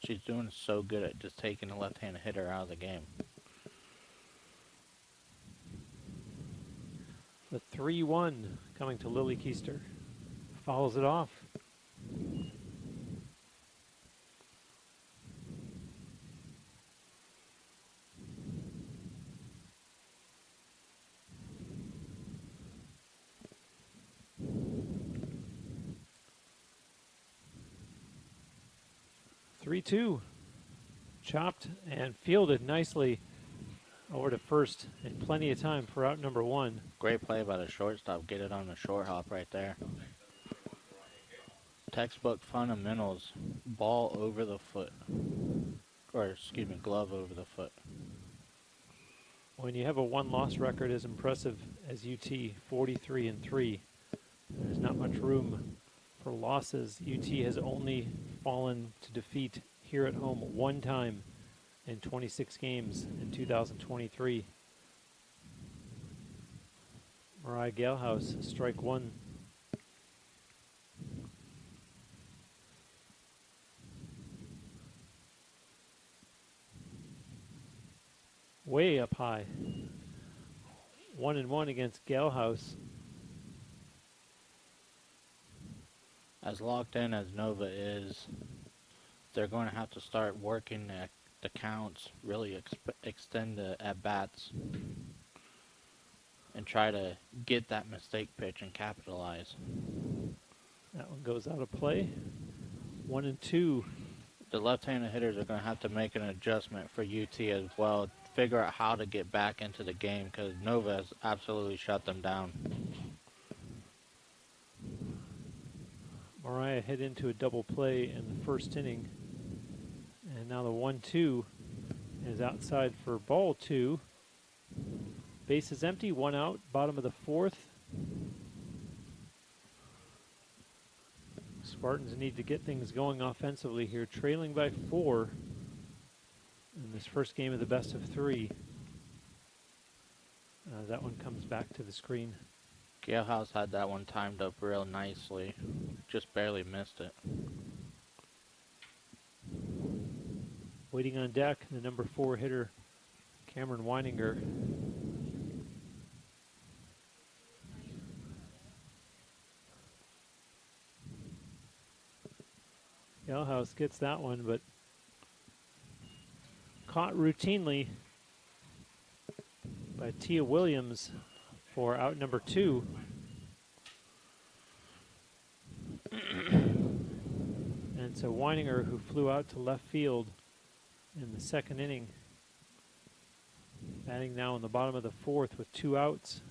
She's doing so good at just taking the left-handed hitter out of the game. The 3-1 coming to Lily Keister. Fouls it off. Chopped and fielded nicely over to first, and plenty of time for out number 1. Great play by the shortstop. Get it on the short hop right there. Textbook fundamentals. Ball over the foot. Or, excuse me, glove over the foot. When you have a 1-loss record as impressive as UT, 43-3, there's not much room for losses. UT has only fallen to defeat here at home 1 time in 26 games in 2023. Mariah Galehouse, strike one. Way up high. 1-1 against Galehouse. As locked in as Nova is, they're going to have to start working the counts, really extend the at-bats, and try to get that mistake pitch and capitalize. That one goes out of play. 1-2. The left-handed hitters are going to have to make an adjustment for UT as well, figure out how to get back into the game, because Nova has absolutely shut them down. Mariah hit into a double play in the first inning. And now the 1-2 is outside for ball two. Base is empty, one out, bottom of the fourth. Spartans need to get things going offensively here, trailing by 4 in this first game of the best of 3. That one comes back to the screen. Galehouse had that one timed up real nicely. Just barely missed it. Waiting on deck, the number 4 hitter, Cameron Weininger. Galehouse gets that one, but caught routinely by Tia Williams for out number 2. And so Weininger, who flew out to left field in the second inning, batting now in the bottom of the fourth with 2 outs.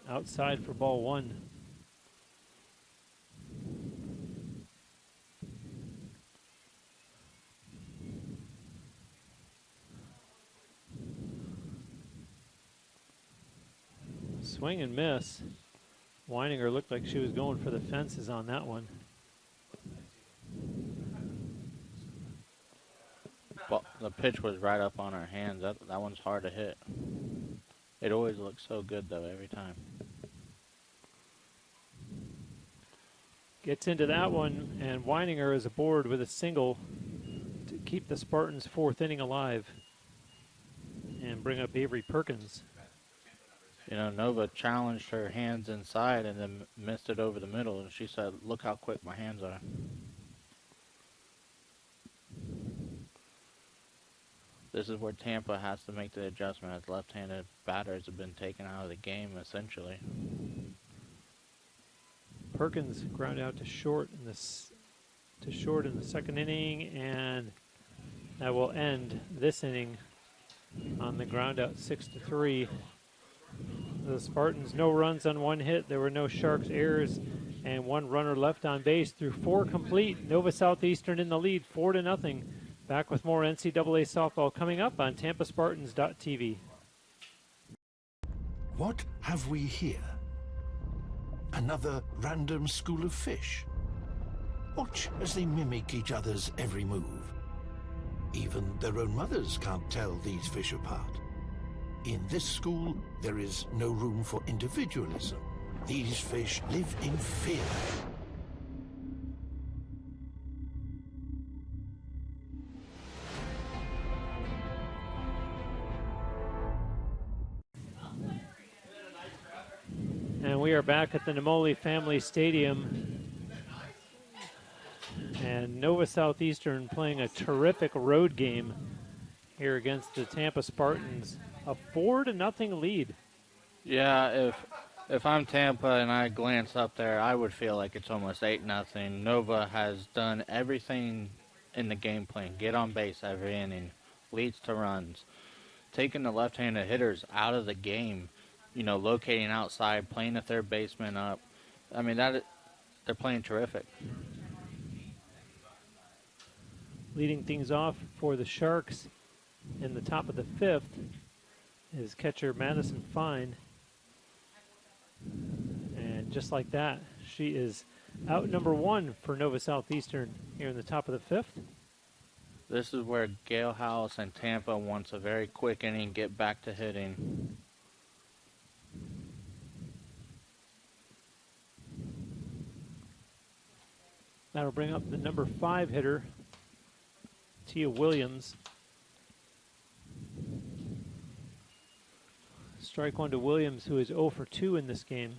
Outside for ball 1. Swing and miss. Weininger looked like she was going for the fences on that one. Well, the pitch was right up on her hands. That one's hard to hit. It always looks so good, though, every time. Gets into that one, and Weininger is aboard with a single to keep the Spartans' 4th inning alive and bring up Avery Perkins. You know, Nova challenged her hands inside and then missed it over the middle, and she said, "Look how quick my hands are." This is where Tampa has to make the adjustment, as left-handed batters have been taken out of the game, essentially. Perkins ground out to short in the second inning, and that will end this inning on the ground out 6-3. The Spartans, no runs on 1 hit. There were no Sharks errors, and 1 runner left on base through 4 complete. Nova Southeastern in the lead, 4-0. Back with more NCAA softball coming up on TampaSpartans.tv. What have we here? Another random school of fish. Watch as they mimic each other's every move. Even their own mothers can't tell these fish apart. In this school, there is no room for individualism. These fish live in fear. And we are back at the Namoli Family Stadium. And Nova Southeastern playing a terrific road game here against the Tampa Spartans. A 4-0 lead. Yeah, if I'm Tampa and I glance up there, I would feel like it's almost 8-0. Nova has done everything in the game plan. Get on base every inning, leads to runs. Taking the left-handed hitters out of the game, you know, locating outside, playing a third baseman up. I mean, they're playing terrific. Leading things off for the Sharks in the top of the 5th is catcher Madison Fine. And just like that, she is out number 1 for Nova Southeastern here in the top of the 5th. This is where Gale House and Tampa wants a very quick inning, get back to hitting. That'll bring up the number 5 hitter, Tia Williams. Strike 1 to Williams, who is 0 for 2 in this game.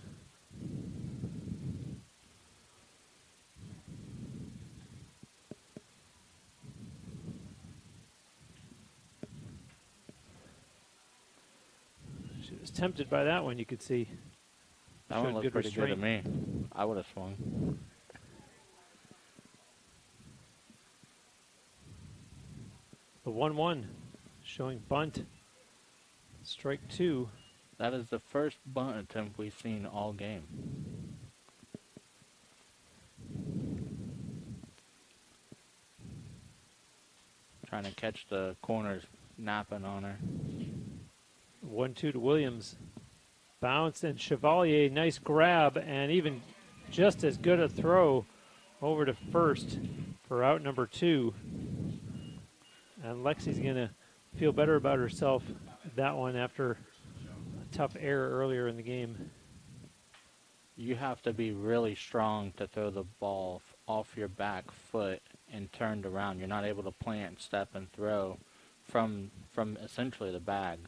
She was tempted by that one, you could see. That one looked pretty good to me. I would have swung. The 1-1 showing bunt. Strike 2. That is the first bunt attempt we've seen all game. Trying to catch the corners, napping on her. 1-2 to Williams. Bounce and Chevalier, nice grab, and even just as good a throw over to first for out number 2. And Lexi's going to feel better about herself that one after a tough error earlier in the game. You have to be really strong to throw the ball off your back foot and turned around. You're not able to plant, step, and throw from essentially the bag.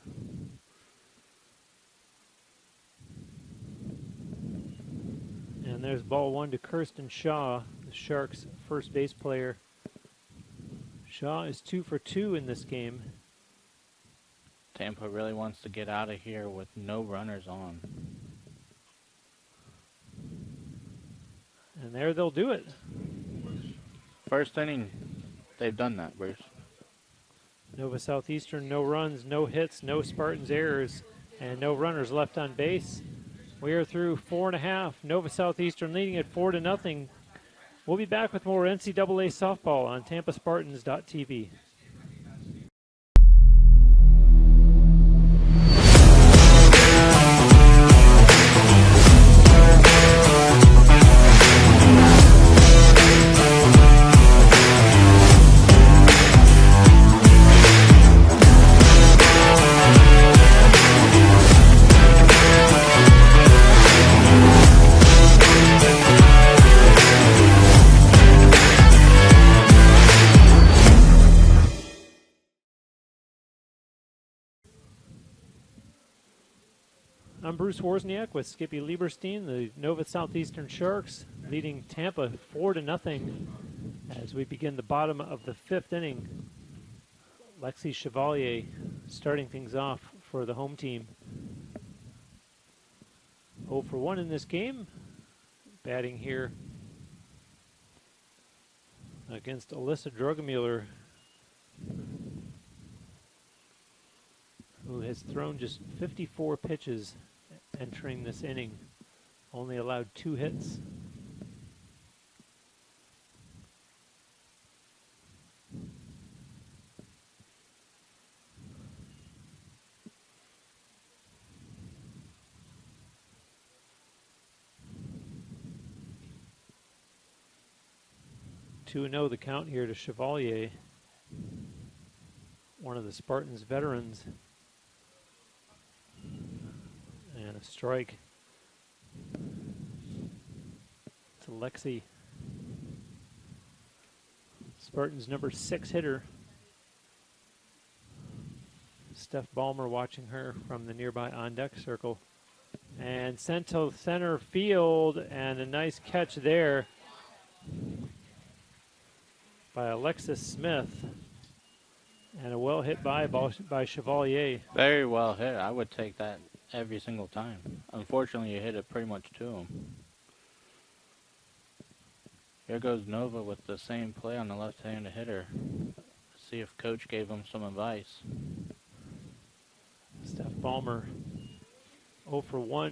And there's ball 1 to Kirsten Shaw, the Sharks' first base player. Shaw is 2 for 2 in this game. Tampa really wants to get out of here with no runners on. And there they'll do it. First inning, they've done that, Bruce. Nova Southeastern, no runs, no hits, no Spartans errors, and no runners left on base. We are through 4.5. Nova Southeastern leading at 4-0. We'll be back with more NCAA softball on TampaSpartans.tv. I'm Bruce Wozniak with Skippy Lieberstein, the Nova Southeastern Sharks, leading Tampa 4-0 as we begin the bottom of the 5th inning. Lexi Chevalier starting things off for the home team. 0 for 1 in this game. Batting here against Alyssa Drogemuller, who has thrown just 54 pitches entering this inning, only allowed 2 hits. Two 2-0 the count here to Chevalier, one of the Spartans veterans. And a strike to Lexi. Spartans number 6 hitter. Steph Ballmer watching her from the nearby on-deck circle. And sent to center field, and a nice catch there by Alexis Smith. And a well hit by Chevalier. Very well hit. I would take that every single time. Unfortunately, you hit it pretty much to him. Here goes Nova with the same play on the left-handed hitter. Let's see if Coach gave him some advice. Steph Ballmer 0 for 1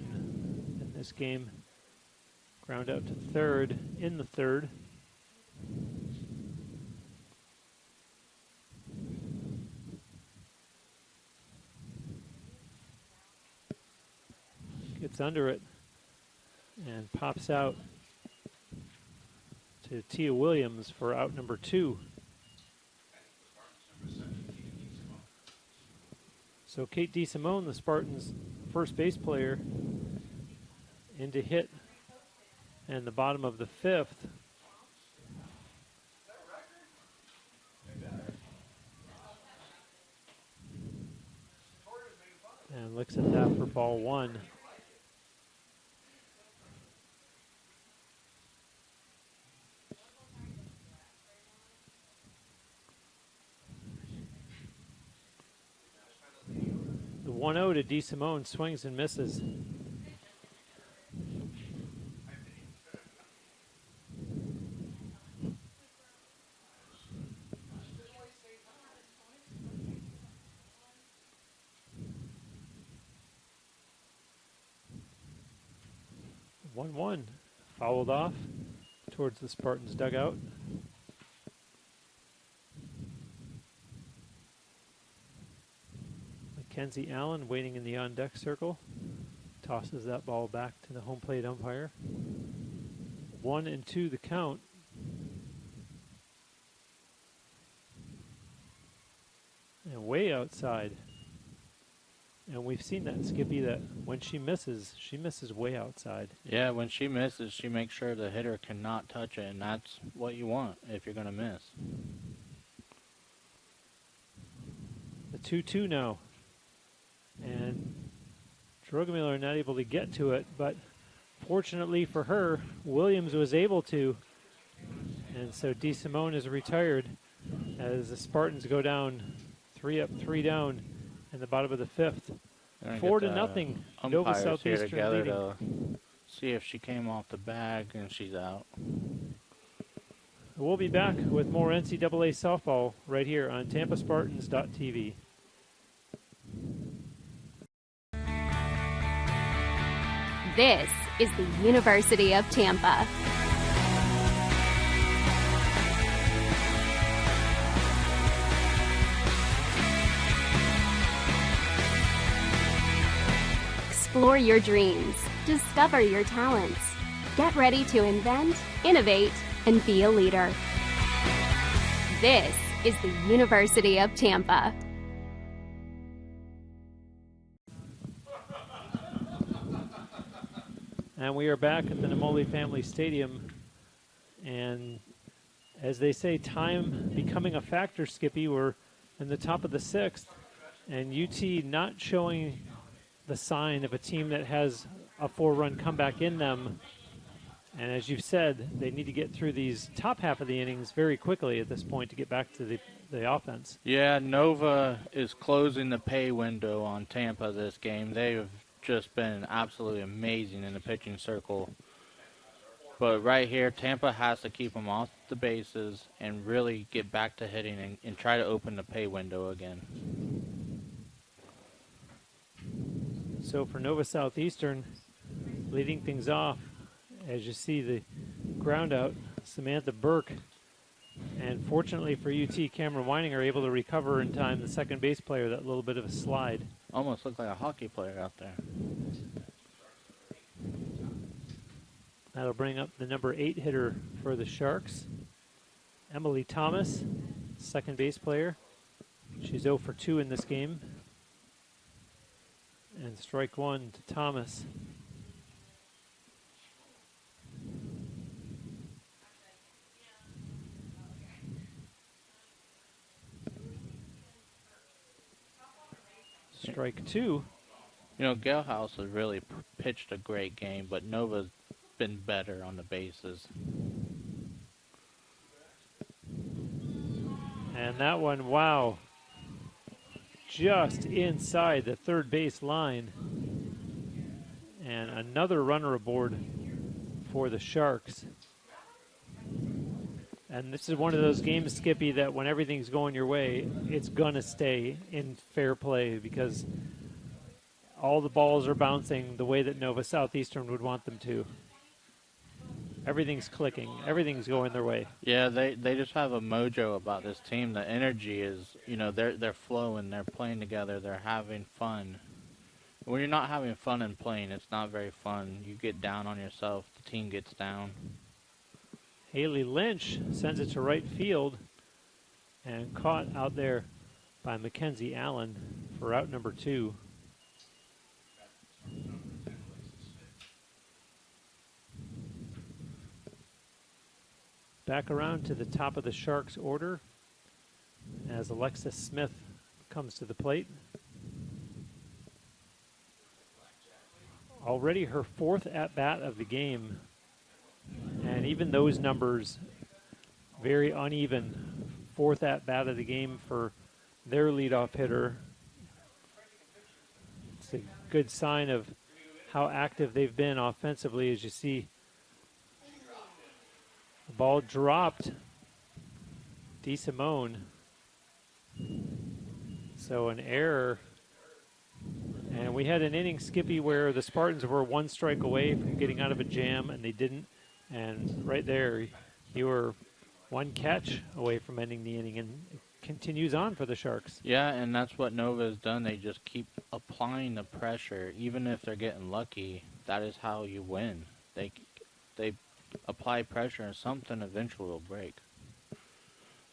in this game. Ground out to third in the third. Gets under it and pops out to Tia Williams for out number 2. So Kate DeSimone, the Spartans' first base player, into hit and the bottom of the 5th. And looks at that for ball 1. The 1-0 to DeSimone, swings and misses. One fouled off towards the Spartans dugout. Mackenzie Allen waiting in the on-deck circle. Tosses that ball back to the home plate umpire. 1-2 the count. And way outside. And we've seen that, Skippy, that when she misses way outside. Yeah, when she misses, she makes sure the hitter cannot touch it, and that's what you want if you're going to miss. The 2-2 now. And Drogemiller not able to get to it, but fortunately for her, Williams was able to. And so DeSimone is retired as the Spartans go down 3 up, 3 down in the bottom of the 5th. 4-0, Nova Southeastern leading. To see if she came off the bag and she's out. We'll be back with more NCAA softball right here on TampaSpartans.tv. This is the University of Tampa. Explore your dreams. Discover your talents. Get ready to invent, innovate, and be a leader. This is the University of Tampa. And we are back at the Namoli Family Stadium. And as they say, time becoming a factor, Skippy. We're in the top of the 6th. And UT not showing the sign of a team that has a 4-run comeback in them. And as you've said, they need to get through these top half of the innings very quickly at this point to get back to the offense. Yeah, Nova is closing the pay window on Tampa this game. They've just been absolutely amazing in the pitching circle. But right here, Tampa has to keep them off the bases and really get back to hitting and try to open the pay window again. So for Nova Southeastern, leading things off, as you see the ground out, Samantha Burke. And fortunately for UT, Cameron Weininger able to recover in time, the second base player, that little bit of a slide. Almost looked like a hockey player out there. That'll bring up the number 8 hitter for the Sharks, Emily Thomas, second base player. She's 0 for 2 in this game. And strike 1 to Thomas. Strike 2. You know, Gail House has really pitched a great game, but Nova's been better on the bases. And that one, wow, just inside the third base line. And another runner aboard for the Sharks. And this is one of those games, Skippy, that when everything's going your way, it's going to stay in fair play because all the balls are bouncing the way that Nova Southeastern would want them to. Everything's clicking. Everything's going their way. Yeah, they just have a mojo about this team. The energy is, you know, they're flowing. They're playing together. They're having fun. When you're not having fun and playing, it's not very fun. You get down on yourself. The team gets down. Haley Lynch sends it to right field and caught out there by Mackenzie Allen for out number 2. Back around to the top of the Sharks order as Alexis Smith comes to the plate. Already her 4th at-bat of the game, and even those numbers very uneven. 4th at-bat of the game for their leadoff hitter. It's a good sign of how active they've been offensively, as you see the ball dropped. DeSimone. So an error. And we had an inning, Skippy, where the Spartans were 1 strike away from getting out of a jam, and they didn't. And right there, you were 1 catch away from ending the inning, and it continues on for the Sharks. Yeah, and that's what Nova has done. They just keep applying the pressure. Even if they're getting lucky, that is how you win. They apply pressure, and something eventually will break.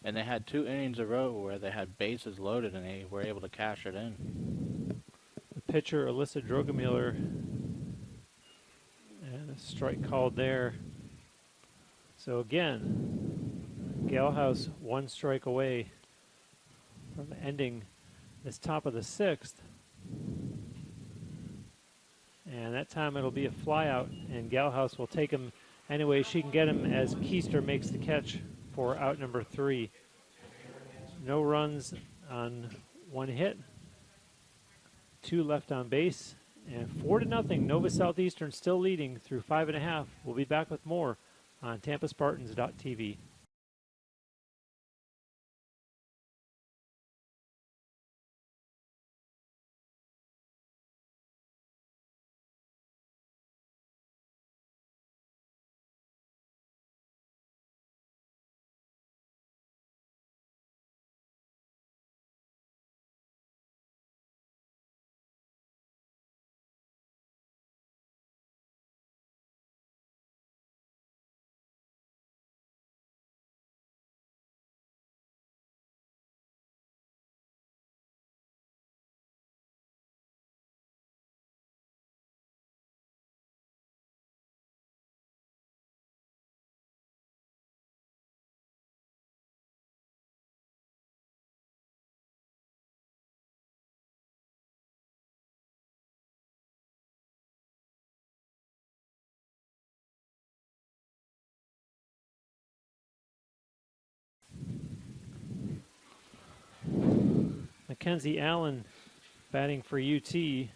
And they had 2 innings in a row where they had bases loaded, and they were able to cash it in. The pitcher, Alyssa Drogemiller, and a strike called there. So again, Galehouse 1 strike away from ending this top of the 6th. And that time it'll be a flyout, and Galehouse will take him any way she can get him as Keister makes the catch for out number 3. No runs on 1 hit. 2 left on base, and 4-0. Nova Southeastern still leading through 5.5. We'll be back with more on TampaSpartans.tv. Mackenzie Allen batting for UT, and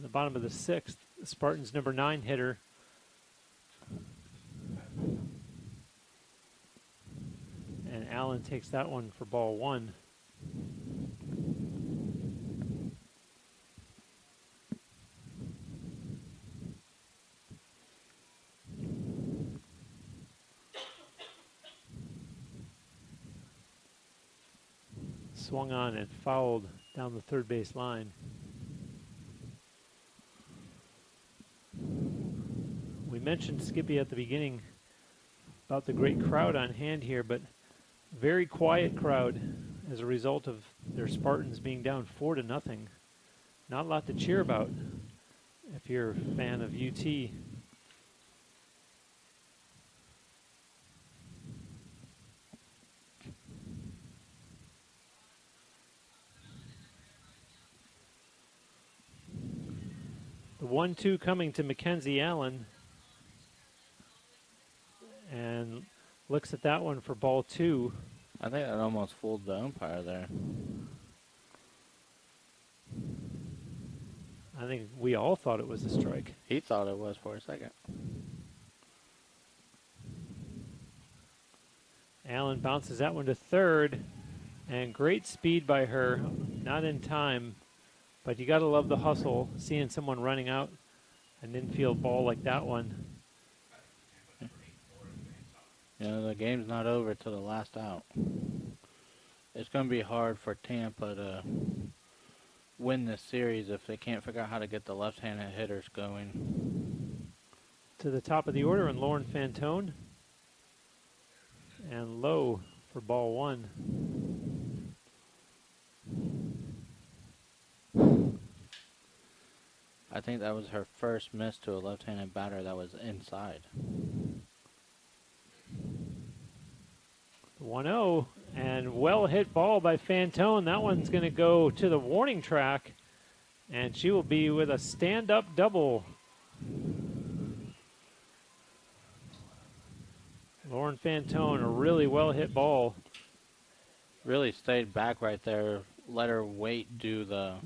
the bottom of the 6th, the Spartans' number 9 hitter. And Allen takes that one for ball 1. Swung on and fouled down the third base line. We mentioned, Skippy, at the beginning about the great crowd on hand here, but very quiet crowd as a result of their Spartans being down 4-0. Not a lot to cheer about if you're a fan of UT. The 1-2 coming to Mackenzie Allen, and looks at that one for ball 2. I think that almost fooled the umpire there. I think we all thought it was a strike. He thought it was for a second. Allen bounces that one to third, and great speed by her, not in time. But you got to love the hustle, seeing someone running out an infield ball like that one. You know, the game's not over till the last out. It's going to be hard for Tampa to win this series if they can't figure out how to get the left-handed hitters going. To the top of the order, and Lauren Fantone. and low for ball one. I think that was her first miss to a left-handed batter that was inside. 1-0, and well hit ball by Fantone. That one's going to go to the warning track, and she will be with a stand-up double. Lauren Fantone, a really well hit ball. Really stayed back right there. Let her weight do the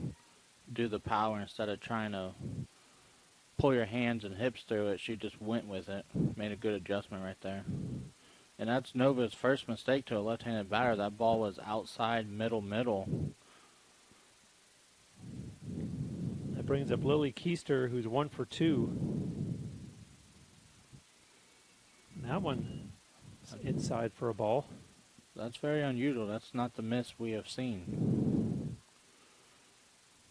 power instead of trying to pull your hands and hips through it. She just went with it. Made a good adjustment right there. And that's Nova's first mistake to a left-handed batter. That ball was outside middle. That brings up Lily Keister, who's 1 for 2. That one is inside for a ball. That's very unusual. That's not the miss we have seen.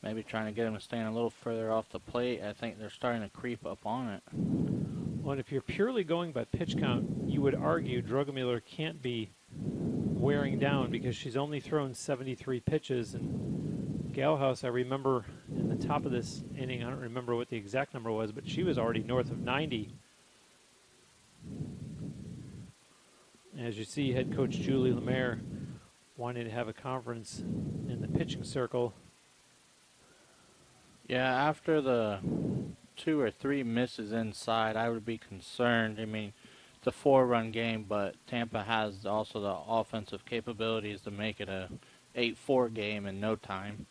Maybe trying to get him to stand a little further off the plate. I think they're starting to creep up on it. Well, and if you're purely going by pitch count, you would argue Drogemuller can't be wearing down because she's only thrown 73 pitches. And Galhouse, I remember in the top of this inning, I don't remember what the exact number was, but she was already north of 90. As you see, head coach Julie Lemaire wanting to have a conference in the pitching circle. Yeah, after the 2 or 3 misses inside, I would be concerned. I mean, it's a 4-run game, but Tampa has also the offensive capabilities to make it a 8-4 game in no time.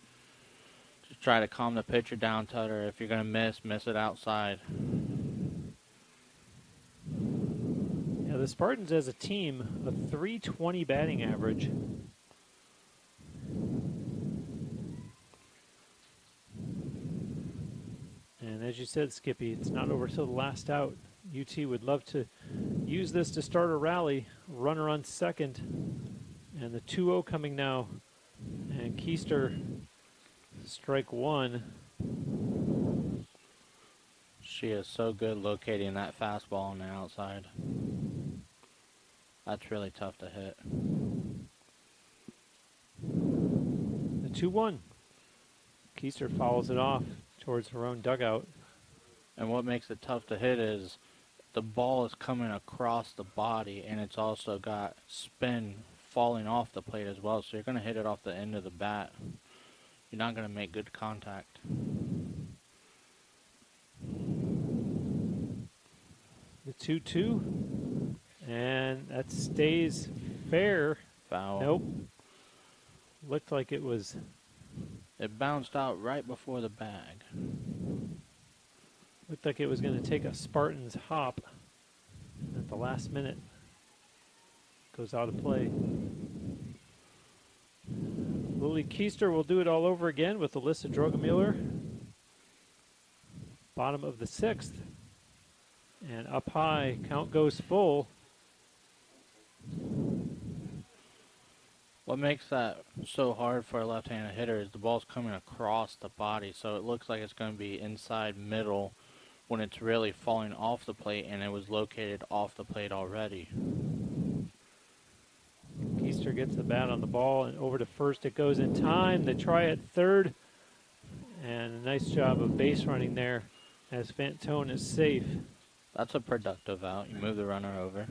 Just try to calm the pitcher down, tell her if you're going to miss it outside. Yeah, the Spartans as a team, a .320 batting average. And as you said, Skippy, it's not over till the last out. UT would love to use this to start a rally. Runner on second. And the 2-0 coming now. And Keister, strike one. She is so good locating that fastball on the outside. That's really tough to hit. The 2-1. Keister follows it off towards her own dugout. And what makes it tough to hit is the ball is coming across the body, and it's also got spin falling off the plate as well, so you're going to hit it off the end of the bat. You're not going to make good contact. The 2-2, and that stays fair. Foul. Nope. Looked like it was. It bounced out right before the bag. Looked like it was going to take a Spartans hop at the last minute. Goes out of play. Lily Keister will do it all over again with Alyssa Drogemuller. Bottom of the 6th. And up high, count goes full. What makes that so hard for a left-handed hitter is the ball's coming across the body, so it looks like it's going to be inside middle when it's really falling off the plate, and it was located off the plate already. Keister gets the bat on the ball, and over to first it goes in time. They try at third, and a nice job of base running there as Fantone is safe. That's a productive out. You move the runner over.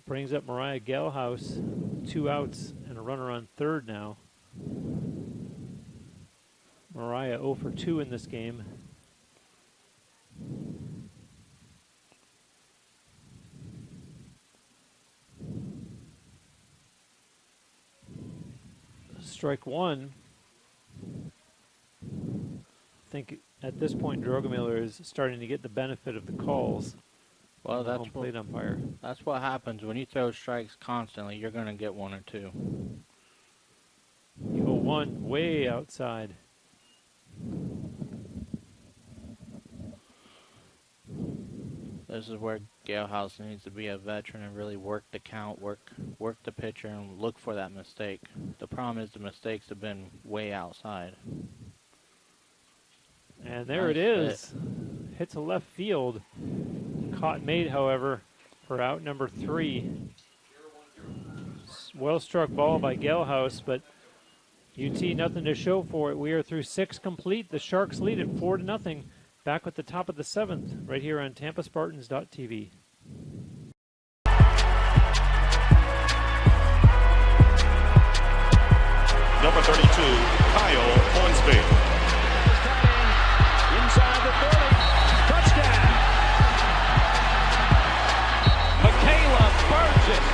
Brings up Mariah Galhouse, 2 outs and a runner on third now. Mariah 0 for 2 in this game. Strike one. I think at this point Drogemuller is starting to get the benefit of the calls. Well, that's home plate umpire. That's what happens when you throw strikes constantly. You're going to get 1 or 2. You go 1 way outside. This is where Galhouse needs to be a veteran and really work the count, work the pitcher, and look for that mistake. The problem is the mistakes have been way outside. And there it is. Hits a left field. caught made, however, for out number 3. Well struck ball by Gelhaus, but UT nothing to show for it. We are through 6 complete. The Sharks lead it 4-0. Back at the top of the 7th, right here on TampaSpartans.tv. Number 32, Kyle Hornsby. Inside the 30. Touchdown. Michaela Burgess.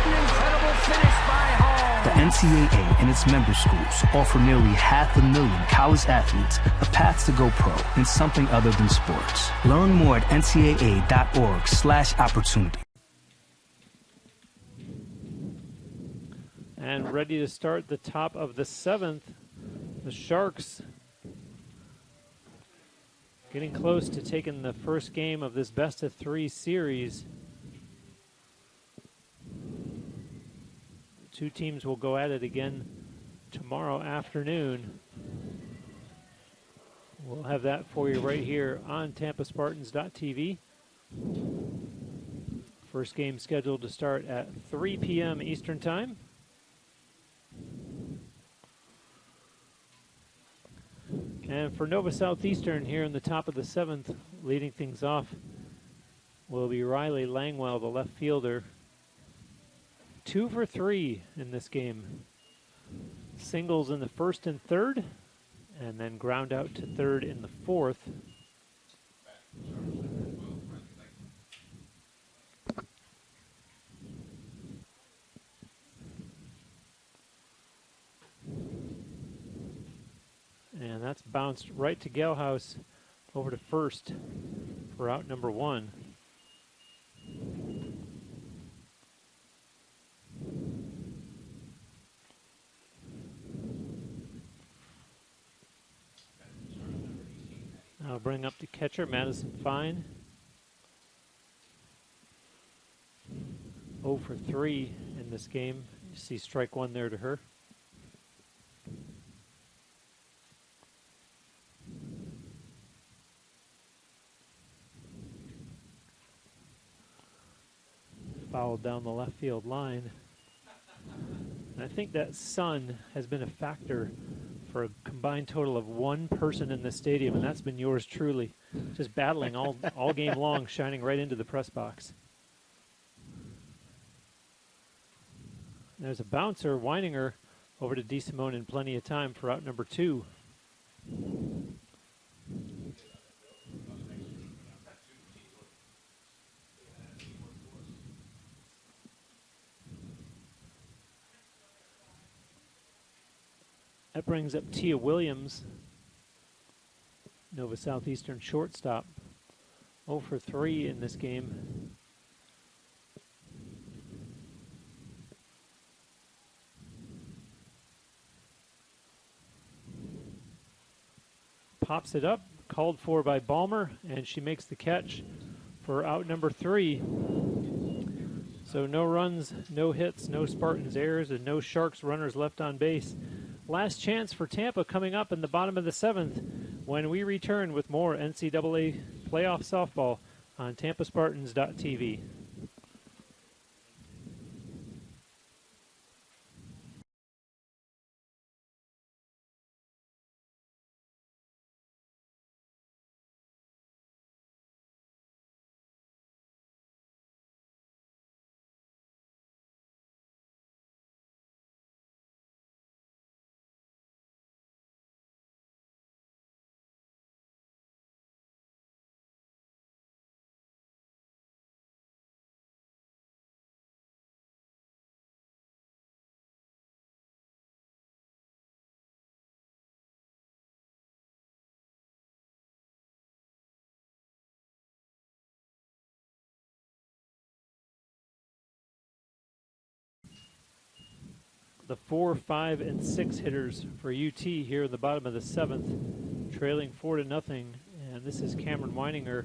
Incredible finish by Hall. The NCAA and its member schools offer nearly 500,000 college athletes a path to go pro in something other than sports. Learn more at ncaa.org/opportunity. And ready to start the top of the 7th. The Sharks getting close to taking the first game of this best-of-3 series. 2 teams will go at it again tomorrow afternoon. We'll have that for you right here on TampaSpartans.tv. First game scheduled to start at 3 p.m. Eastern Time. And for Nova Southeastern here in the top of the 7th, leading things off will be Riley Langwell, the left fielder. 2 for 3 in this game. Singles in the 1st and 3rd, and then ground out to 3rd in the 4th. And that's bounced right to Gelhaus over to 1st for out number 1. I'll bring up the catcher, Madison Fine. 0 for 3 in this game. You see strike 1 there to her. Fouled down the left field line. And I think that sun has been a factor for a combined total of 1 person in the stadium, and that's been yours truly. Just battling all game long, shining right into the press box. There's a bouncer, Weininger, over to DeSimone in plenty of time for out number 2. That brings up Tia Williams, Nova Southeastern shortstop. 0 for 3 in this game. Pops it up, called for by Balmer, and she makes the catch for out number 3. So no runs, no hits, no Spartans errors, and no Sharks runners left on base. Last chance for Tampa coming up in the bottom of the 7th when we return with more NCAA playoff softball on TampaSpartans.tv. The 4, 5, and 6 hitters for UT here in the bottom of the 7th, trailing 4-0, and this is Cameron Weininger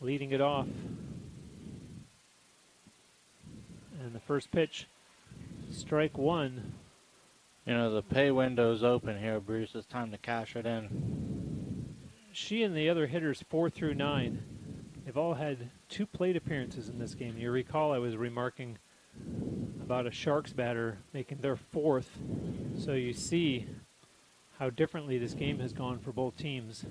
leading it off. And the first pitch, strike 1. You know, the pay window's open here, Bruce. It's time to cash it in. She and the other hitters 4 through 9 They've all had 2 plate appearances in this game. You recall I was remarking about a Sharks batter making their 4th. So you see how differently this game has gone for both teams.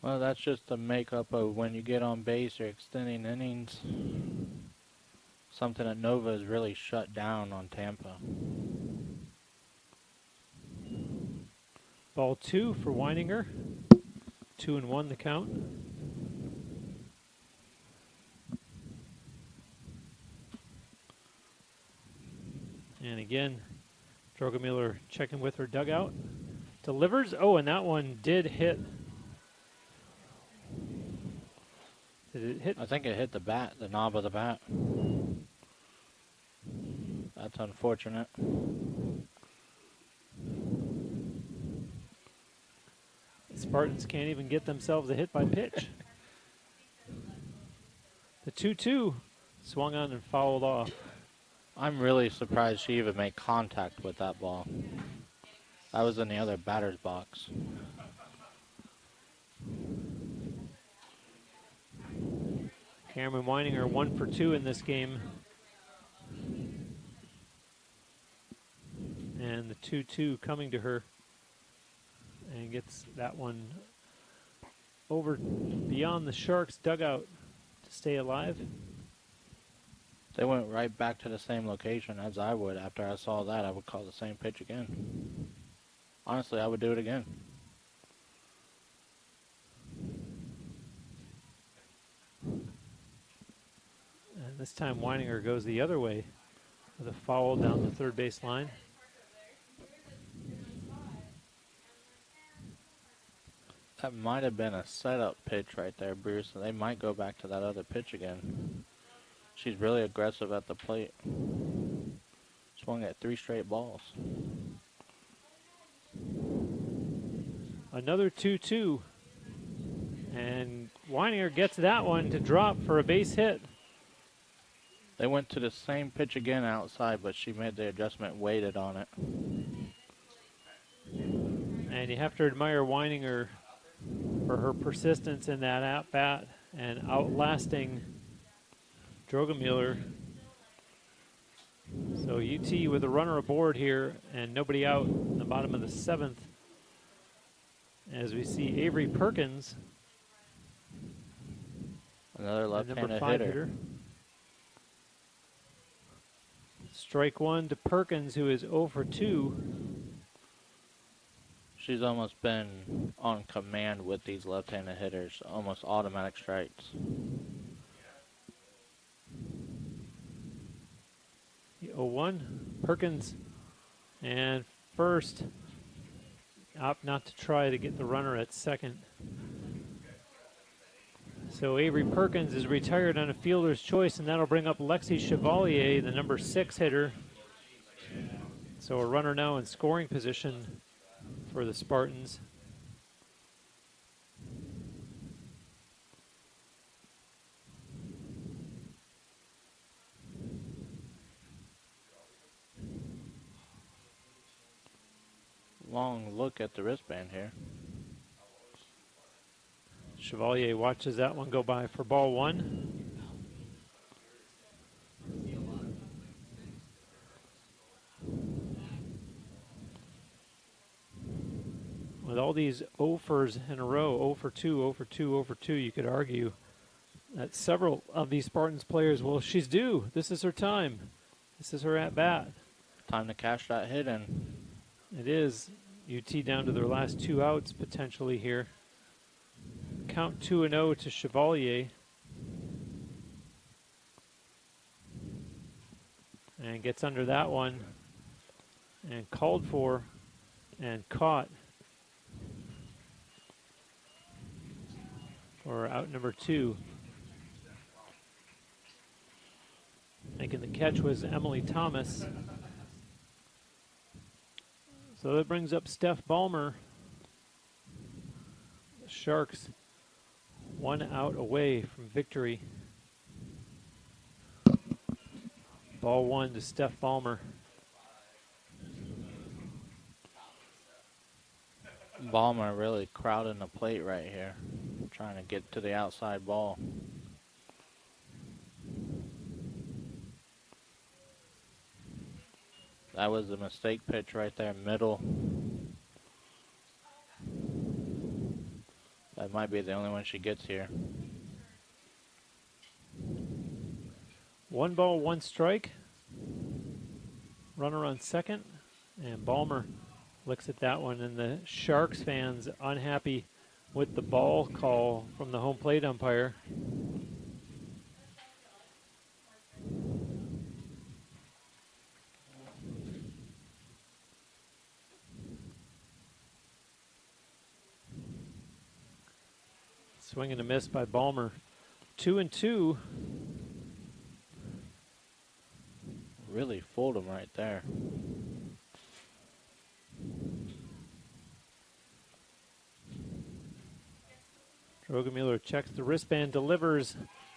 Well, that's just the makeup of when you get on base, you're extending innings. Something that Nova has really shut down on Tampa. Ball 2 for Weininger. 2-1 the count. And again, Drogemüller checking with her dugout. Delivers. Oh, and that one did hit. Did it hit? I think it hit the bat, the knob of the bat. That's unfortunate. The Spartans can't even get themselves a hit by pitch. The 2-2 swung on and fouled off. I'm really surprised she even made contact with that ball. That was in the other batter's box. Cameron Weininger 1 for 2 in this game. And the 2-2 coming to her. And gets that one over beyond the Sharks' dugout to stay alive. They went right back to the same location as I would. After I saw that, I would call the same pitch again. Honestly, I would do it again. And this time Weininger goes the other way with a foul down the third base line. That might have been a setup pitch right there, Bruce. They might go back to that other pitch again. She's really aggressive at the plate. Swung at 3 straight balls. Another 2-2. And Weininger gets that one to drop for a base hit. They went to the same pitch again outside, but she made the adjustment, waited on it. And you have to admire Weininger for her persistence in that at-bat and outlasting Drogemüller. So UT with a runner aboard here and nobody out in the bottom of the 7th. As we see Avery Perkins, another left-handed number 5 hitter. Strike 1 to Perkins, who is 0 for 2. She's almost been on command with these left-handed hitters, almost automatic strikes. The 0-1, Perkins, and first, opt not to try to get the runner at second. So Avery Perkins is retired on a fielder's choice, and that'll bring up Lexi Chevalier, the number 6 hitter. So a runner now in scoring position for the Spartans. Long look at the wristband here. Chevalier watches that one go by for ball 1. With all these 0-fers in a row, 0 for 2, 0 for 2, 0 for 2, you could argue that several of these Spartans players, well, she's due. This is her time. This is her at-bat. Time to cash that hit in. It is. UT down to their last 2 outs potentially here. Count 2-0 to Chevalier. And gets under that one. And called for and caught for out number 2. Making the catch was Emily Thomas. So that brings up Steph Ballmer. The Sharks 1 out away from victory. Ball 1 to Steph Ballmer. Ballmer really crowding the plate right here. trying to get to the outside ball. That was a mistake pitch right there, middle. That might be the only one she gets here. 1 ball, 1 strike. Runner on second. And Ballmer looks at that one. And the Sharks fans unhappy with the ball call from the home plate umpire. Swing and a miss by Ballmer. 2-2. Really fooled him right there. Drogemuller checks the wristband, delivers,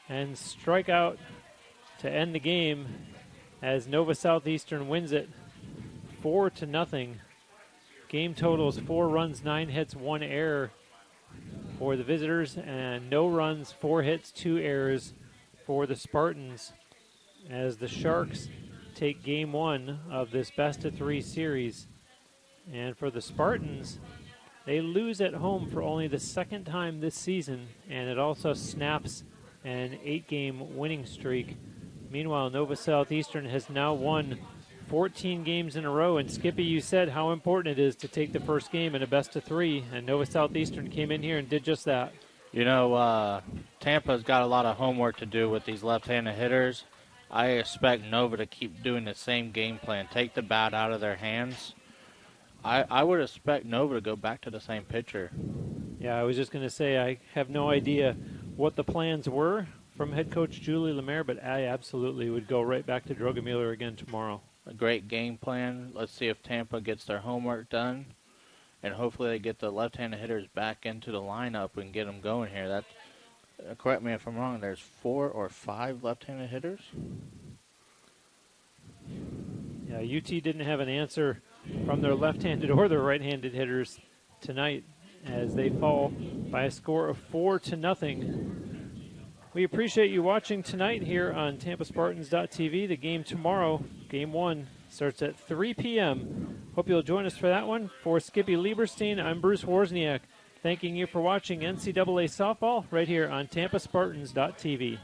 and strikeout to end the game as Nova Southeastern wins it 4-0. Game total is 4 runs, 9 hits, 1 error for the visitors, and no runs, 4 hits, 2 errors for the Spartans as the Sharks take game 1 of this best-of-3 series. And for the Spartans, they lose at home for only the 2nd time this season, and it also snaps an 8-game winning streak. Meanwhile, Nova Southeastern has now won 14 games in a row, and Skippy, you said how important it is to take the first game in a best-of-3, and Nova Southeastern came in here and did just that. You know, Tampa's got a lot of homework to do with these left-handed hitters. I expect Nova to keep doing the same game plan, take the bat out of their hands. I would expect Nova to go back to the same pitcher. Yeah, I was just going to say I have no idea what the plans were from head coach Julie Lemaire, but I absolutely would go right back to Drogemuller again tomorrow. A great game plan. Let's see if Tampa gets their homework done, and hopefully they get the left-handed hitters back into the lineup and get them going here. That, correct me if I'm wrong, there's 4 or 5 left-handed hitters? Yeah, UT didn't have an answer from their left-handed or their right-handed hitters tonight as they fall by a score of 4-0. We appreciate you watching tonight here on TampaSpartans.tv. The game tomorrow, Game 1, starts at 3 p.m. Hope you'll join us for that one. For Skippy Lieberstein, I'm Bruce Wozniak, thanking you for watching NCAA softball right here on TampaSpartans.tv.